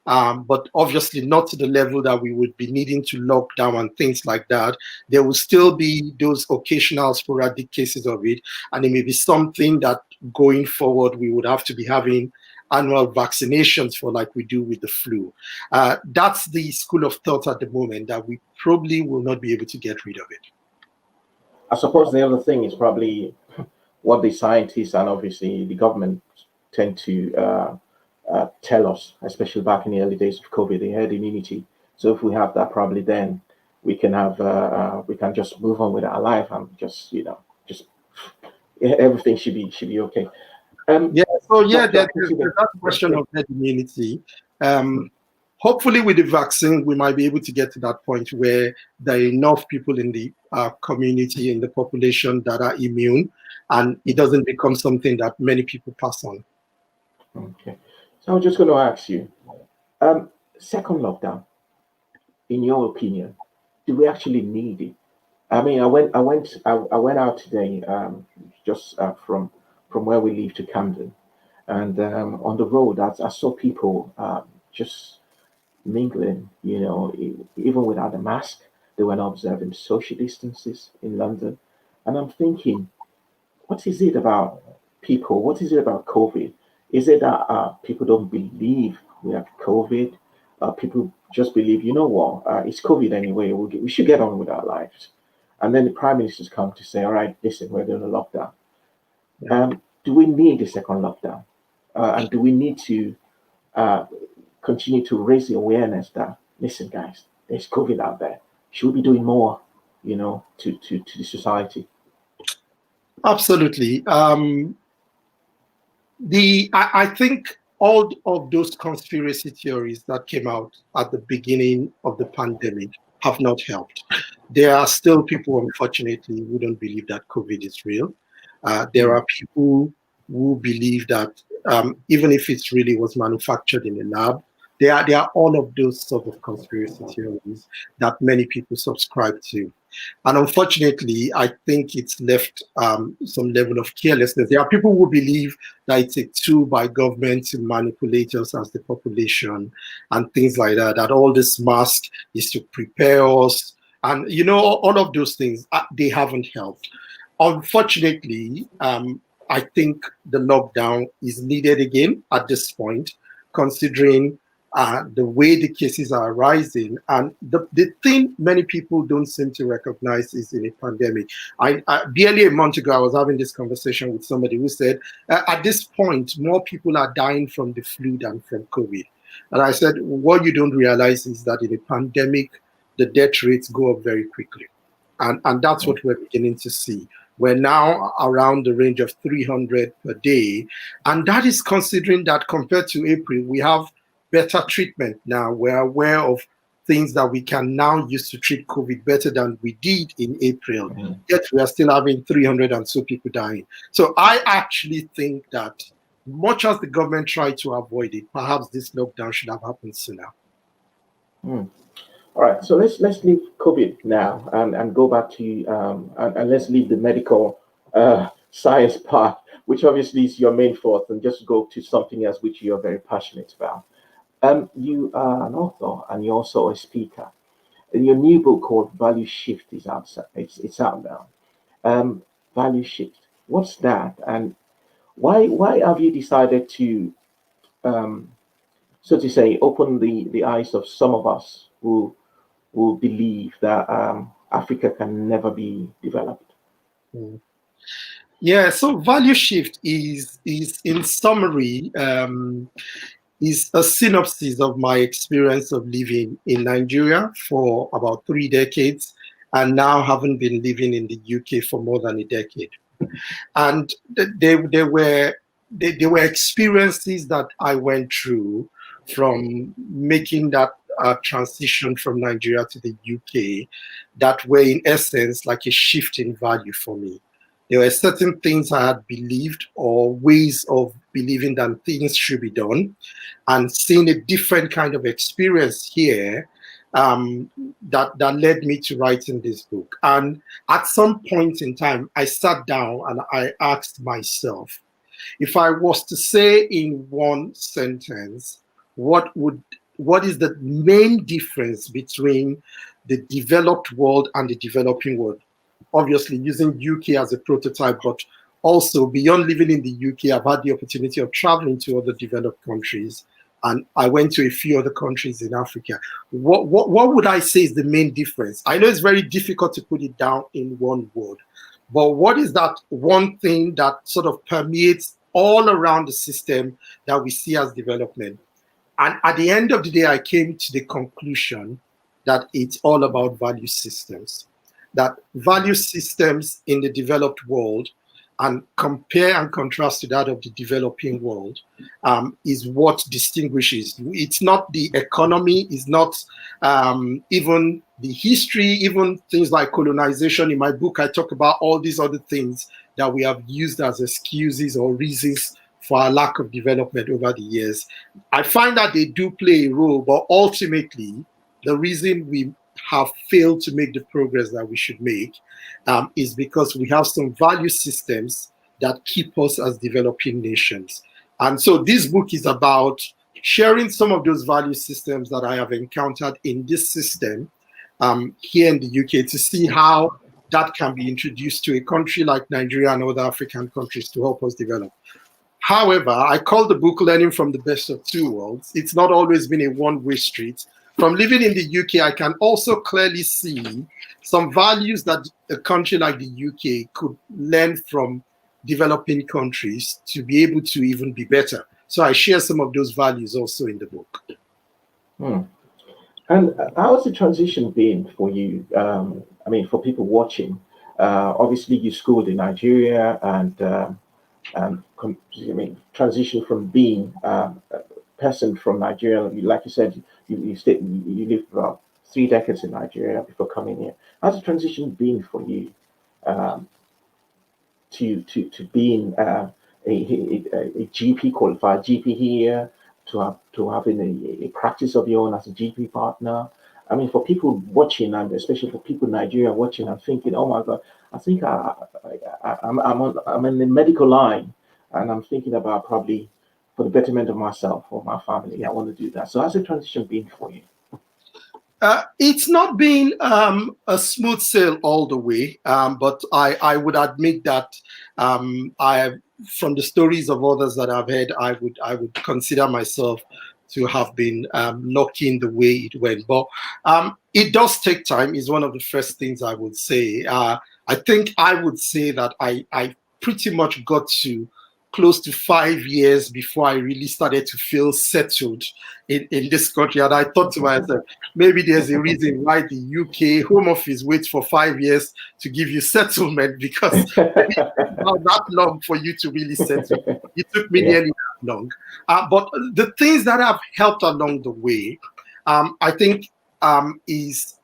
but obviously not to the level that we would be needing to lock down and things like that. There will still be those occasional sporadic cases of it, and it may be something that going forward we would have to be having annual vaccinations for, like we do with the flu. That's the school of thought at the moment, that we probably will not be able to get rid of it. I suppose the other thing is probably what the scientists and obviously the government tend to tell us, especially back in the early days of COVID, the herd immunity. So if we have that, probably then we can have we can just move on with our life and just everything should be okay. So there's that question of herd immunity. Hopefully, with the vaccine, we might be able to get to that point where there are enough people in the community, in the population, that are immune, and it doesn't become something that many people pass on. Okay. So I'm just going to ask you, second lockdown, in your opinion, do we actually need it? I mean, I went out today, just from where we live to Camden, and on the road, I saw people just mingling. Even without a mask, they were not observing social distances in London, and I'm thinking, what is it about people? What is it about COVID? Is it that people don't believe we have COVID? People just believe, it's COVID anyway. We should get on with our lives. And then the prime ministers come to say, all right, listen, we're doing a lockdown. Do we need a second lockdown? And do we need to continue to raise the awareness that, listen, guys, there's COVID out there. Should we be doing more, to the society? Absolutely. I think all of those conspiracy theories that came out at the beginning of the pandemic have not helped. There are still people, unfortunately, who don't believe that COVID is real. There are people who believe that even if it really was manufactured in a lab, there are all of those sort of conspiracy theories that many people subscribe to. And unfortunately, I think it's left some level of carelessness. There are people who believe that it's a tool by government to manipulate us as the population and things like that, that all this mask is to prepare us. And, all of those things, they haven't helped. Unfortunately, I think the lockdown is needed again at this point, considering the way the cases are rising. And the thing many people don't seem to recognize is in a pandemic. Barely a month ago, I was having this conversation with somebody who said, at this point, more people are dying from the flu than from COVID. And I said, what you don't realize is that in a pandemic, the death rates go up very quickly. And that's what we're beginning to see. We're now around the range of 300 per day. And that is considering that compared to April, we have better treatment now. We're aware of things that we can now use to treat COVID better than we did in April. Yet we are still having 300 and so people dying. So I actually think that much as the government tried to avoid it, perhaps this lockdown should have happened sooner. All right, so let's leave COVID now and go back to and let's leave the medical science part, which obviously is your main forte, and just go to something else which you're very passionate about. You are an author and you're also a speaker. And your new book called Value Shift is out. It's out now. Value Shift. What's that? And why have you decided to, so to say, open the eyes of some of us who believe that Africa can never be developed. Mm. Yeah, so value shift is in summary, is a synopsis of my experience of living in Nigeria for about 3 decades, and now having been living in the UK for more than a decade. And there were experiences that I went through from making that transition from Nigeria to the UK that were in essence like a shift in value for me. There were certain things I had believed or ways of believing that things should be done, and seeing a different kind of experience here that led me to writing this book. And at some point in time, I sat down and I asked myself, if I was to say in one sentence, what is the main difference between the developed world and the developing world? Obviously, using UK as a prototype, but also beyond living in the UK, I've had the opportunity of traveling to other developed countries, and I went to a few other countries in Africa. What would I say is the main difference? I know it's very difficult to put it down in one word, but what is that one thing that sort of permeates all around the system that we see as development? And at the end of the day, I came to the conclusion that it's all about value systems. That value systems in the developed world, and compare and contrast to that of the developing world, is what distinguishes. It's not the economy, it's not even the history, even things like colonization. In my book, I talk about all these other things that we have used as excuses or reasons for our lack of development over the years. I find that they do play a role, but ultimately, the reason we have failed to make the progress that we should make is because we have some value systems that keep us as developing nations. And so this book is about sharing some of those value systems that I have encountered in this system here in the UK, to see how that can be introduced to a country like Nigeria and other African countries to help us develop. However, I call the book Learning from the Best of Two Worlds. It's not always been a one-way street. From living in the UK, I can also clearly see some values that a country like the UK could learn from developing countries to be able to even be better. So I share some of those values also in the book. And how's the transition been for you? I mean, for people watching, obviously you schooled in Nigeria, and transition from being a person from Nigeria, like you said, you lived for about 3 decades in Nigeria before coming here. How's the transition been for you to being a GP, qualified GP here, to having a practice of your own as a GP partner? I mean, for people watching, and especially for people in Nigeria watching and thinking, "Oh my God, I think I'm in the medical line, and I'm thinking about probably for the betterment of myself or my family. I want to do that." So, how's the transition been for you? It's not been a smooth sail all the way, but I would admit that from the stories of others that I've heard, I would consider myself to have been lucky in the way it went. But it does take time, is one of the first things I would say. I think I would say that I pretty much got to close to 5 years before I really started to feel settled in this country. And I thought to myself, maybe there's a reason why the UK Home Office waits for 5 years to give you settlement, because it's not that long for you to really settle. It took me nearly that long. But the things that have helped along the way, I think, is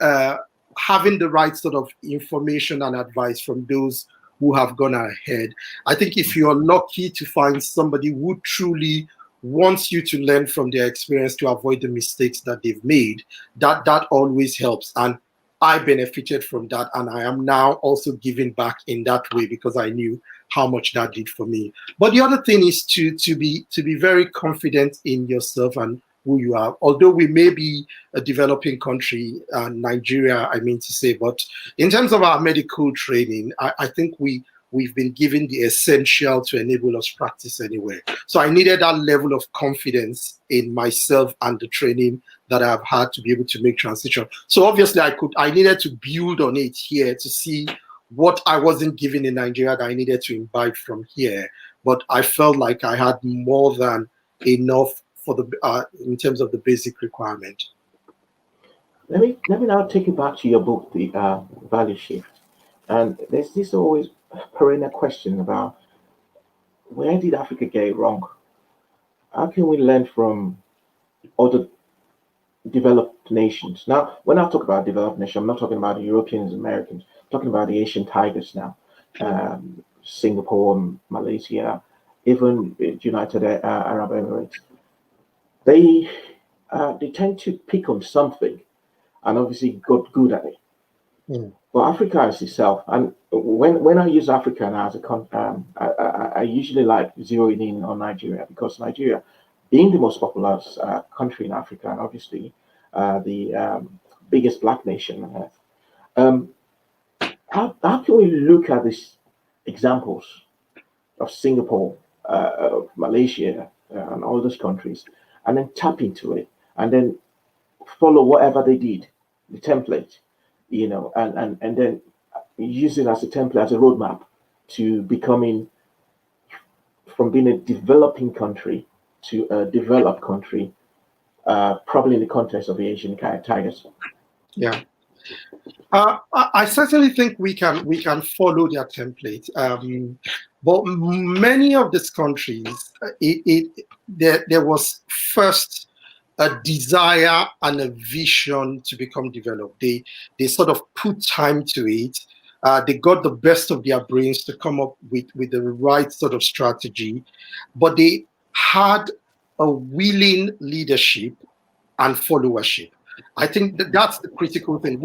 having the right sort of information and advice from those who have gone ahead. I think if you're lucky to find somebody who truly wants you to learn from their experience to avoid the mistakes that they've made, that always helps. And I benefited from that, and I am now also giving back in that way, because I knew how much that did for me. But the other thing is to be very confident in yourself and who you are. Although we may be a developing country, Nigeria, I mean to say, but in terms of our medical training, I think we we've been given the essential to enable us practice anywhere. So I needed that level of confidence in myself and the training that I've had to be able to make transition. So obviously I needed to build on it here to see what I wasn't given in Nigeria that I needed to imbibe from here. But I felt like I had more than enough for the in terms of the basic requirement. Let me now take you back to your book, The Value Shift. And there's this always perennial question about where did Africa get it wrong? How can we learn from other developed nations? Now, when I talk about developed nations, I'm not talking about the Europeans, Americans. I'm talking about the Asian tigers now. Singapore, Malaysia, even United Arab Emirates. They tend to pick on something and obviously got good at it. But Africa is itself, and when I use Africa now as a I usually like zeroing in on Nigeria, because Nigeria, being the most populous country in Africa, and obviously the biggest black nation on earth, how can we look at these examples of Singapore, of Malaysia, and all those countries, and then tap into it, and then follow whatever they did, the template, and then use it as a template, as a roadmap to becoming, from being a developing country to a developed country, probably in the context of the Asian tigers. Yeah. I certainly think we can follow their template, but many of these countries, there was first a desire and a vision to become developed. They sort of put time to it. They got the best of their brains to come up with the right sort of strategy, but they had a willing leadership and followership. I think that's the critical thing.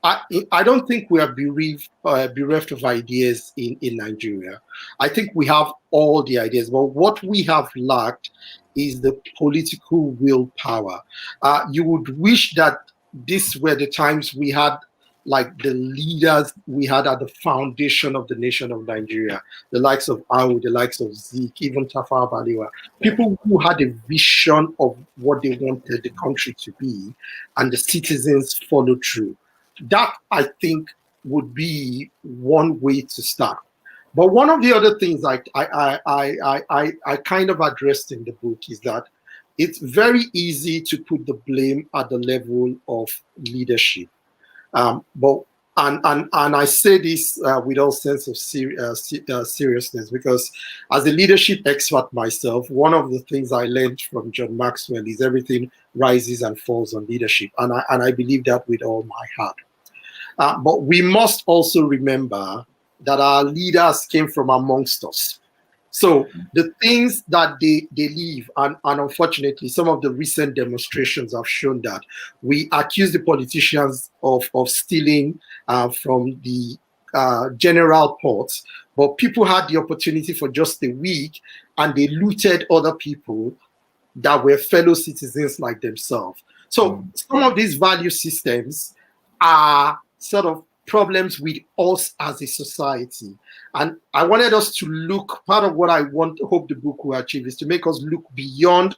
I don't think we are bereft of ideas in Nigeria. I think we have all the ideas, but what we have lacked is the political willpower. You would wish that this were the times we had, like, the leaders we had at the foundation of the nation of Nigeria, the likes of Awu, the likes of Zeke, even Tafawa Balewa, people who had a vision of what they wanted the country to be, and the citizens followed through. That, I think, would be one way to start. But one of the other things I kind of addressed in the book is that it's very easy to put the blame at the level of leadership. But I say this with all sense of seriousness, because as a leadership expert myself, one of the things I learned from John Maxwell is everything rises and falls on leadership, and I believe that with all my heart. But we must also remember that our leaders came from amongst us. So the things that they leave, and unfortunately, some of the recent demonstrations have shown that we accuse the politicians of stealing from the general ports, but people had the opportunity for just a week and they looted other people that were fellow citizens like themselves. So some of these value systems are sort of problems with us as a society. And I wanted us to look, part of what I hope the book will achieve is to make us look beyond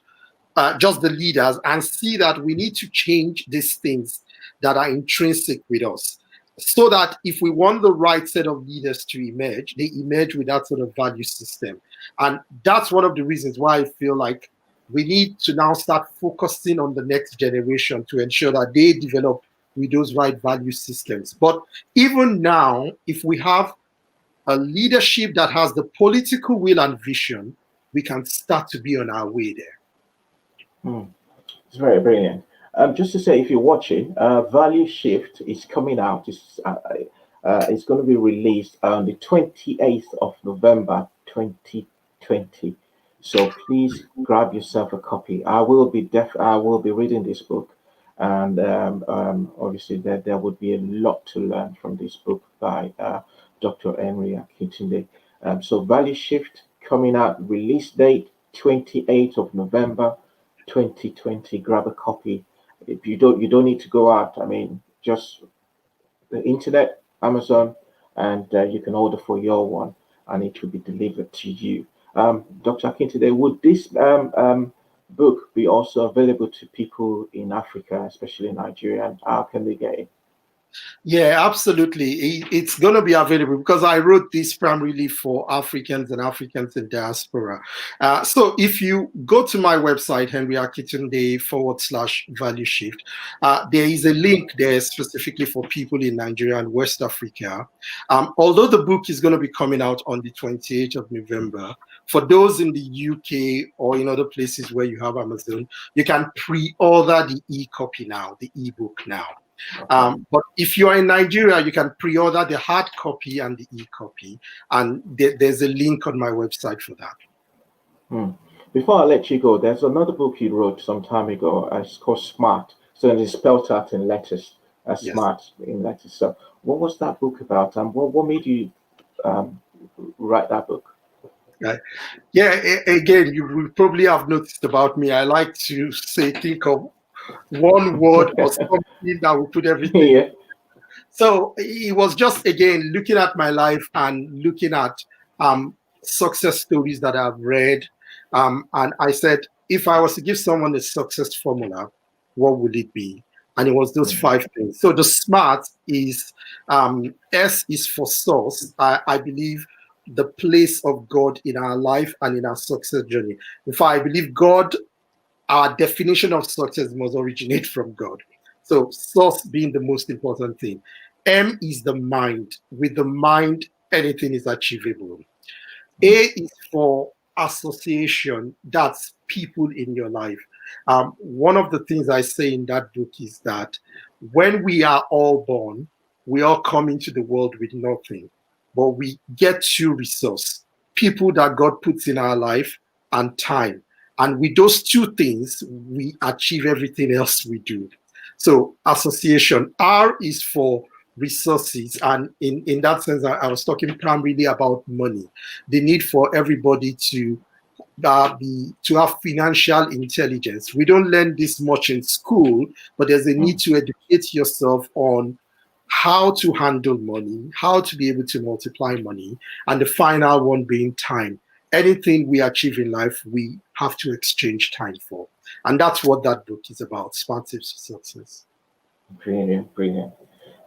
just the leaders and see that we need to change these things that are intrinsic with us, so that if we want the right set of leaders to emerge, they emerge with that sort of value system. And that's one of the reasons why I feel like we need to now start focusing on the next generation to ensure that they develop with those right value systems. But even now, if we have a leadership that has the political will and vision, we can start to be on our way there. It's very brilliant. Just to say, if you're watching, Value Shift is coming out. It's going to be released on the 28th of November 2020. So please grab yourself a copy. I will be reading this book, and obviously there would be a lot to learn from this book by Dr. Henry Akintunde. So Value Shift coming out, release date 28th of November 2020. Grab a copy. If you don't need to go out. I mean, just the internet, Amazon, and you can order for your one, and it will be delivered to you. Dr. Akintunde, would this book be also available to people in Africa, especially Nigeria? And how can they get it? Yeah, absolutely. It's going to be available because I wrote this primarily for Africans and Africans in diaspora. So if you go to my website, Henry Akintunde /value shift, there is a link there specifically for people in Nigeria and West Africa. Although the book is going to be coming out on the 28th of November, for those in the UK or in other places where you have Amazon, you can pre-order the e-copy now, the e-book now. But if you are in Nigeria, you can pre-order the hard copy and the e-copy, and there's a link on my website for that. Before I let you go, there's another book you wrote some time ago. It's called Smart. So it's spelled out in letters, Yes. Smart in letters. So what was that book about, and what made you write that book? Yeah, again, you will probably have noticed about me. I like to think of one word or something that will put everything. Yeah. So it was just, again, looking at my life and looking at success stories that I've read. And I said, if I was to give someone a success formula, what would it be? And it was those 5 things. So the SMART is, S is for source. I believe the place of God in our life and in our success journey. In fact, I believe God, our definition of success must originate from God. So source being the most important thing. M is the mind. With the mind, anything is achievable. A is for association. That's people in your life. One of the things I say in that book is that when we are all born, we all come into the world with nothing, but we get 2 resources: people that God puts in our life and time. And with those 2 things, we achieve everything else we do. So association. R is for resources. And in that sense, I was talking primarily about money. The need for everybody to have financial intelligence. We don't learn this much in school, but there's a need to educate yourself on how to handle money, how to be able to multiply money, and the final one being time. Anything we achieve in life, we have to exchange time for. And that's what that book is about, Smart Tips for Success. Brilliant, brilliant.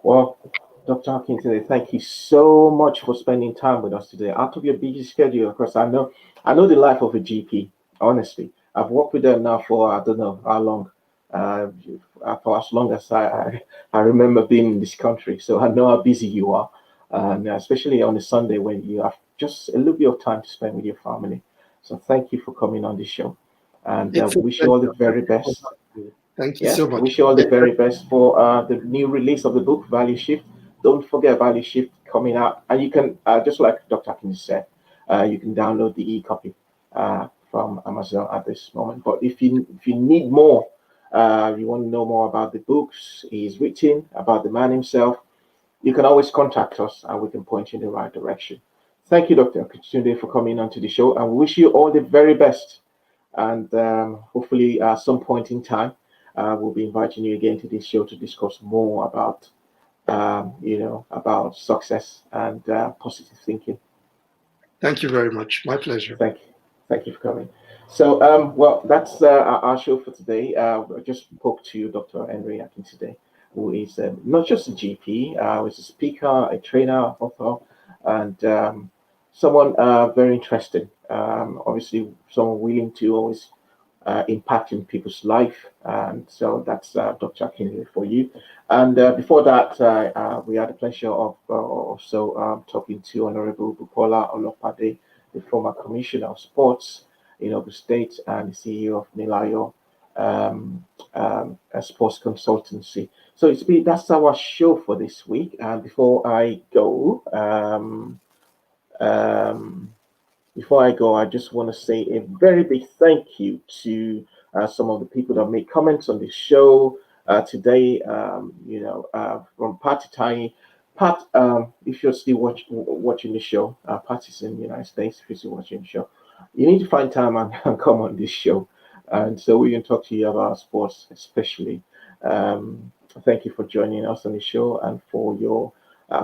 Well, Dr. Akintunde, thank you so much for spending time with us today. Out of your busy schedule, of course, I know the life of a GP, honestly. I've worked with them now for, I don't know how long, for as long as I remember being in this country. So I know how busy you are, and especially on a Sunday when you have just a little bit of time to spend with your family. So thank you for coming on the show, and wish you all the very best. Thank you so much. Wish you all the very best for the new release of the book, Value Shift. Don't forget Value Shift coming out. And you can, just like Dr. Akin said, you can download the e-copy from Amazon at this moment. But if you need more, you want to know more about the books he's written, about the man himself, you can always contact us and we can point you in the right direction. Thank you, Dr. Akintunde, for coming onto the show, and we wish you all the very best. And hopefully at some point in time, we'll be inviting you again to this show to discuss more about, about success and positive thinking. Thank you very much. My pleasure. Thank you for coming. So, well, that's our show for today. I just spoke to Dr. Henry Akintunde, who is not just a GP, he's a speaker, a trainer, author, and someone very interesting. Obviously, someone willing to always impact in people's life, and so that's Dr. Akintunde for you. And before that, we had the pleasure of also talking to Honorable Bukola Olopade, the former Commissioner of Sports in Ogun State and the CEO of Nilayo Sports Consultancy. So that's our show for this week. And before I go, I just want to say a very big thank you to some of the people that made comments on this show today. From Pat Tiny. Pat, if you're still watching the show, Pat is in the United States. If you're still watching the show, you need to find time and come on this show. And so we can talk to you about sports, especially. Thank you for joining us on the show and for your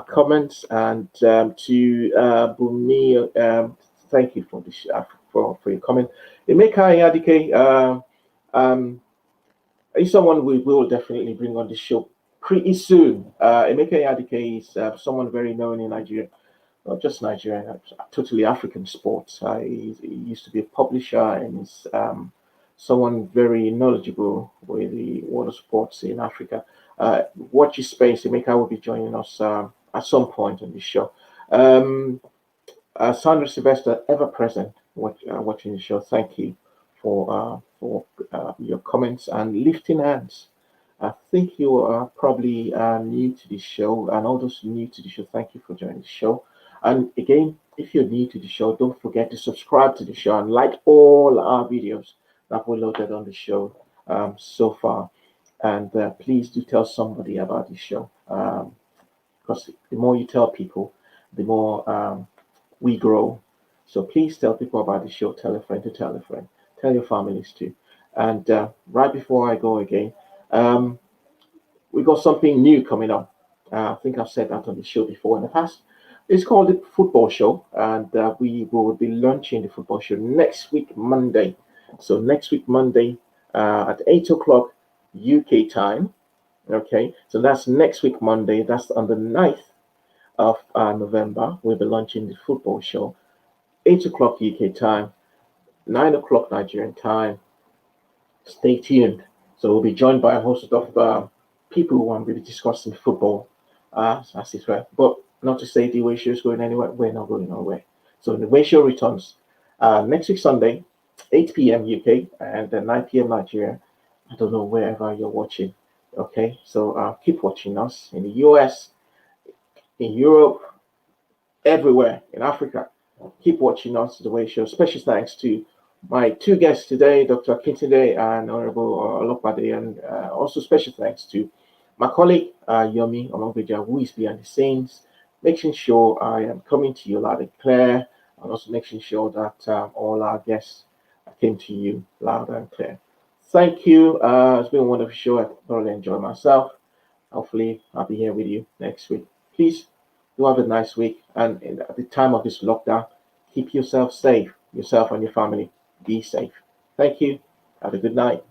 comments, and to Bumi, thank you for this for your comment. Emeka Yadike, is someone we will definitely bring on the show pretty soon. Emeka Yadike is someone very known in Nigeria, not just Nigeria, totally African sports. He used to be a publisher and is someone very knowledgeable with the water sports in Africa. Watch his space. Emeka will be joining us at some point on the show. Sandra Sylvester, ever present, watching the show. Thank you for your comments and lifting hands. I think you are probably new to the show, and all those new to the show, thank you for joining the show. And again, if you're new to the show, don't forget to subscribe to the show and like all our videos that we loaded on the show so far. And please do tell somebody about the show, because the more you tell people, the more we grow. So please tell people about the show. Tell a friend to tell a friend. Tell your families too. And right before I go again, we got something new coming up. I think I've said that on the show before in the past. It's called the Football Show, and we will be launching the Football Show next week, Monday. So next week, Monday at 8 o'clock UK time. Okay, so that's next week, Monday. That's on the 9th of November. We'll be launching the Football Show, 8 o'clock UK time, 9 o'clock Nigerian time. Stay tuned. So we'll be joined by a host of people who want to be discussing football, as it were. But not to say the way show is going anywhere. We're not going nowhere. So the way show returns next week Sunday, 8 p.m. UK and 9 p.m. Nigeria. I don't know wherever you're watching. Okay, so keep watching us in the US, in Europe, everywhere, in Africa. Keep watching us, the way show. Special thanks to my two guests today, Dr. Akintunde and Honorable Olopade, and also special thanks to my colleague Yomi Omongbeja, who is behind the scenes, making sure I am coming to you loud and clear, and also making sure that all our guests came to you loud and clear. Thank you. It's been a wonderful show. I thoroughly enjoyed myself. Hopefully, I'll be here with you next week. Please do have a nice week. And at the time of this lockdown, keep yourself safe, yourself and your family. Be safe. Thank you. Have a good night.